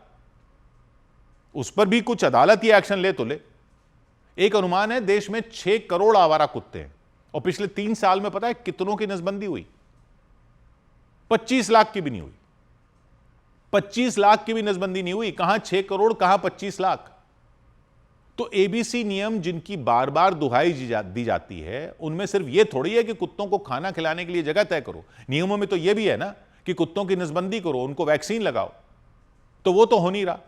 उस पर भी कुछ अदालत ही एक्शन ले तो ले। एक अनुमान है देश में 6 करोड़ आवारा कुत्ते हैं, और पिछले 3 साल में पता है कितनों की नसबंदी हुई? 25 लाख की भी नहीं हुई। 25 लाख की भी नसबंदी नहीं हुई। कहां 6 करोड़, कहां 25 लाख। तो एबीसी नियम जिनकी बार बार दुहाई दी जाती है, उनमें सिर्फ यह थोड़ी है कि कुत्तों को खाना खिलाने के लिए जगह तय करो। नियमों में तो यह भी है ना कि कुत्तों की नसबंदी करो, उनको वैक्सीन लगाओ। तो वो तो हो नहीं रहा।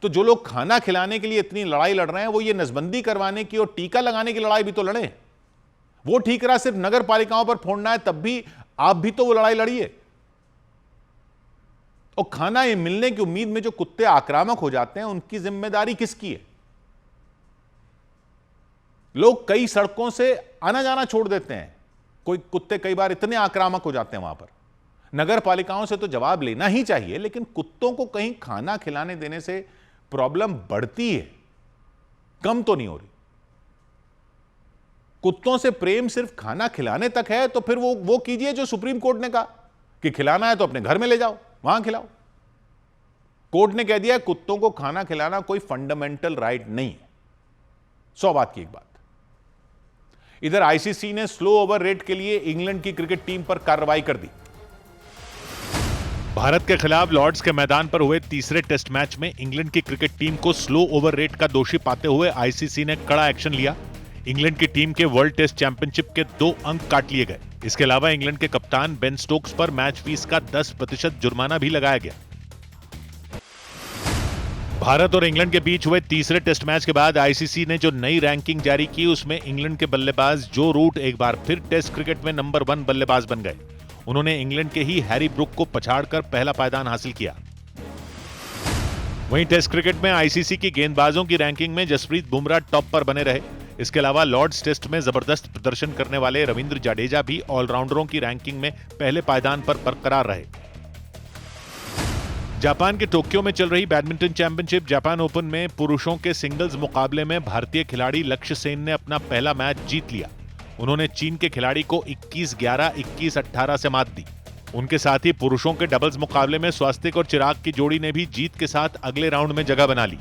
तो जो लोग खाना खिलाने के लिए इतनी लड़ाई लड़ रहे हैं, वो ये नसबंदी करवाने की और टीका लगाने की लड़ाई भी तो लड़े। वो ठीकरा सिर्फ नगर पालिकाओं पर फोड़ना है, तब भी आप भी तो वो लड़ाई लड़िए। और खाना ये मिलने की उम्मीद में जो कुत्ते आक्रामक हो जाते हैं, उनकी जिम्मेदारी किसकी है? लोग कई सड़कों से आना जाना छोड़ देते हैं। कोई कुत्ते कई बार इतने आक्रामक हो जाते हैं वहां पर। नगर पालिकाओं से तो जवाब लेना ही चाहिए, लेकिन कुत्तों को कहीं खाना खिलाने देने से प्रॉब्लम बढ़ती है, कम तो नहीं हो रही। कुत्तों से प्रेम सिर्फ खाना खिलाने तक है तो फिर वो कीजिए जो सुप्रीम कोर्ट ने कहा कि खिलाना है तो अपने घर में ले जाओ, वहां खिलाओ। कोर्ट ने कह दिया कुत्तों को खाना खिलाना कोई फंडामेंटल राइट नहीं है। 100 बात की एक बात। इधर आईसीसी ने स्लो ओवर रेट के लिए इंग्लैंड की क्रिकेट टीम पर कार्रवाई कर दी। भारत के खिलाफ लॉर्ड्स के मैदान पर हुए तीसरे टेस्ट मैच में इंग्लैंड की क्रिकेट टीम को स्लो ओवर रेट का दोषी पाते हुए आईसीसी ने कड़ा एक्शन लिया। इंग्लैंड की टीम के वर्ल्ड टेस्ट चैंपियनशिप के 2 अंक काट लिए गए। इसके अलावा इंग्लैंड के कप्तान बेन स्टोक्स पर मैच फीस का 10% जुर्माना भी लगाया गया। भारत और इंग्लैंड के बीच हुए तीसरे टेस्ट मैच के बाद आईसीसी ने जो नई रैंकिंग जारी की, उसमें इंग्लैंड के बल्लेबाज जो रूट एक बार फिर टेस्ट क्रिकेट में नंबर 1 बल्लेबाज बन गए। उन्होंने इंग्लैंड के ही हैरी ब्रुक को पछाड़कर पहला पायदान हासिल किया। वहीं टेस्ट क्रिकेट में आईसीसी की गेंदबाजों की रैंकिंग में जसप्रीत बुमराह टॉप पर बने रहे। इसके अलावा लॉर्ड्स टेस्ट में जबरदस्त प्रदर्शन करने वाले रविंद्र जडेजा भी ऑलराउंडरों की रैंकिंग में पहले पायदान पर बरकरार रहे। जापान के टोक्यो में चल रही बैडमिंटन चैंपियनशिप जापान ओपन में पुरुषों के सिंगल्स मुकाबले में भारतीय खिलाड़ी लक्ष्य सेन ने अपना पहला मैच जीत लिया। उन्होंने चीन के खिलाड़ी को 21-11, 21-18 से मात दी। उनके साथ ही पुरुषों के डबल्स मुकाबले में स्वास्तिक और चिराग की जोड़ी ने भी जीत के साथ अगले राउंड में जगह बना ली।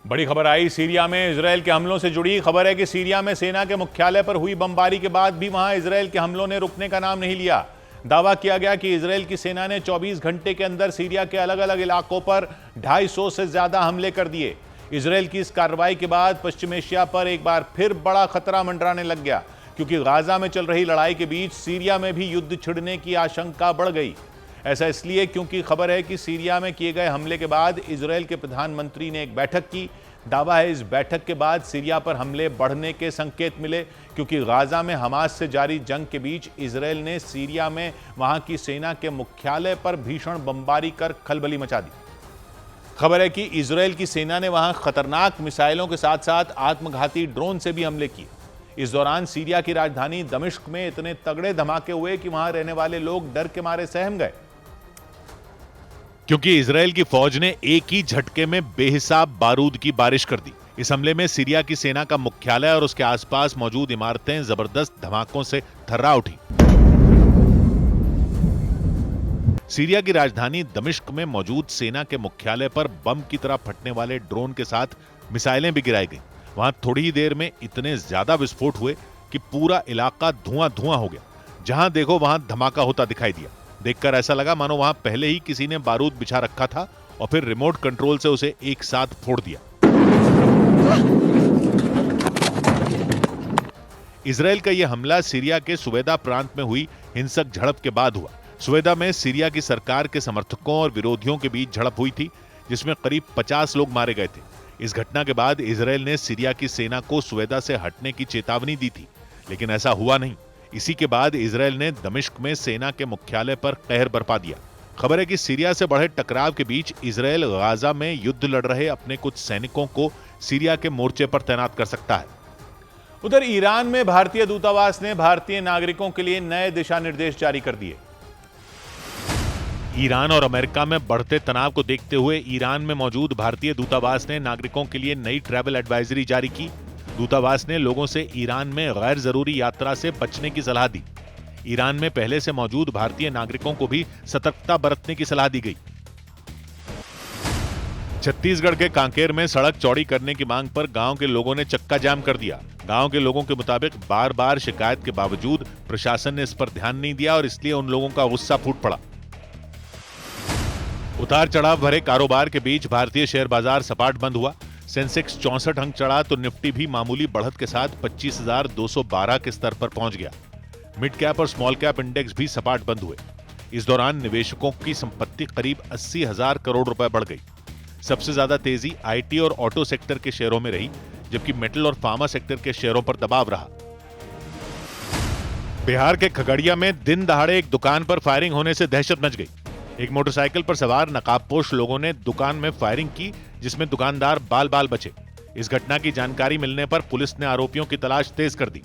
बड़ी खबर आई सीरिया में इजरायल के हमलों से जुड़ी। खबर है कि सीरिया में सेना के मुख्यालय पर हुई बमबारी के बाद भी वहां इजरायल के हमलों ने रुकने का नाम नहीं लिया। दावा किया गया कि इजरायल की सेना ने 24 घंटे के अंदर सीरिया के अलग अलग इलाकों पर 250 से ज्यादा हमले कर दिए। इजरायल की इस कार्रवाई के बाद पश्चिम एशिया पर एक बार फिर बड़ा खतरा मंडराने लग गया, क्योंकि गाजा में चल रही लड़ाई के बीच सीरिया में भी युद्ध छिड़ने की आशंका बढ़ गई। ऐसा इसलिए क्योंकि खबर है कि सीरिया में किए गए हमले के बाद इजरायल के प्रधानमंत्री ने एक बैठक की। दावा है इस बैठक के बाद सीरिया पर हमले बढ़ने के संकेत मिले, क्योंकि गाजा में हमास से जारी जंग के बीच इजरायल ने सीरिया में वहां की सेना के मुख्यालय पर भीषण बमबारी कर खलबली मचा दी। खबर है कि इजरायल की सेना ने वहां खतरनाक मिसाइलों के साथ साथ आत्मघाती ड्रोन से भी हमले किए। इस दौरान सीरिया की राजधानी दमिश्क में इतने तगड़े धमाके हुए कि वहां रहने वाले लोग डर के मारे सहम गए, क्योंकि इजरायल की फौज ने एक ही झटके में बेहिसाब बारूद की बारिश कर दी। इस हमले में सीरिया की सेना का मुख्यालय और उसके आसपास मौजूद इमारतें जबरदस्त धमाकों से थर्रा उठी। सीरिया की राजधानी दमिश्क में मौजूद सेना के मुख्यालय पर बम की तरह फटने वाले ड्रोन के साथ मिसाइलें भी गिराई गईं। वहां थोड़ी ही देर में इतने ज्यादा विस्फोट हुए कि पूरा इलाका धुआं-धुआं हो गया। जहां देखो वहां धमाका होता दिखाई दिया। देखकर ऐसा लगा मानो वहां पहले ही किसी ने बारूद बिछा रखा था और फिर रिमोट कंट्रोल से उसे एक साथ फोड़ दिया। इजरायल का यह हमला सीरिया के सुवेदा प्रांत में हुई हिंसक झड़प के बाद हुआ। सुवेदा में सीरिया की सरकार के समर्थकों और विरोधियों के बीच झड़प हुई थी, जिसमें करीब 50 लोग मारे गए थे। इस घटना के बाद इजरायल ने सीरिया की सेना को सुवेदा से हटने की चेतावनी दी थी, लेकिन ऐसा हुआ नहीं। इसी के बाद इजरायल ने दमिश्क में सेना के मुख्यालय पर कहर बरपा दिया। खबर है कि सीरिया से बढ़े टकराव के बीच इजरायल गाजा में युद्ध लड़ रहे अपने कुछ सैनिकों को सीरिया के मोर्चे पर तैनात कर सकता है। उधर ईरान में भारतीय दूतावास ने भारतीय नागरिकों के लिए नए दिशा निर्देश जारी कर दिए। ईरान और अमेरिका में बढ़ते तनाव को देखते हुए ईरान में मौजूद भारतीय दूतावास ने नागरिकों के लिए नई ट्रैवल एडवाइजरी जारी की। दूतावास ने लोगों से ईरान में गैर जरूरी यात्रा से बचने की सलाह दी। ईरान में पहले से मौजूद भारतीय नागरिकों को भी सतर्कता बरतने की सलाह दी गई। छत्तीसगढ़ के कांकेर में सड़क चौड़ी करने की मांग पर गांव के लोगों ने चक्का जाम कर दिया। गांव के लोगों के मुताबिक बार बार शिकायत के बावजूद प्रशासन ने इस पर ध्यान नहीं दिया और इसलिए उन लोगों का गुस्सा फूट पड़ा। उतार चढ़ाव भरे कारोबार के बीच भारतीय शेयर बाजार सपाट बंद हुआ। सेंसेक्स 64 अंक चढ़ा तो निफ्टी भी मामूली बढ़त के साथ 25,212 के स्तर पर पहुंच गया। मिड कैप और स्मॉल कैप इंडेक्स भी सपाट बंद हुए। इस दौरान निवेशकों की संपत्ति करीब 80,000 करोड़ रुपए बढ़ गई। सबसे ज्यादा तेजी आईटी और ऑटो सेक्टर के शेयरों में रही, जबकि मेटल और फार्मा सेक्टर के शेयरों पर दबाव रहा। बिहार के खगड़िया में दिन दहाड़े एक दुकान पर फायरिंग होने से दहशत मच गई। एक मोटरसाइकिल पर सवार नकाबपोश लोगों ने दुकान में फायरिंग की, जिसमें दुकानदार बाल बाल बचे। इस घटना की जानकारी मिलने पर पुलिस ने आरोपियों की तलाश तेज कर दी।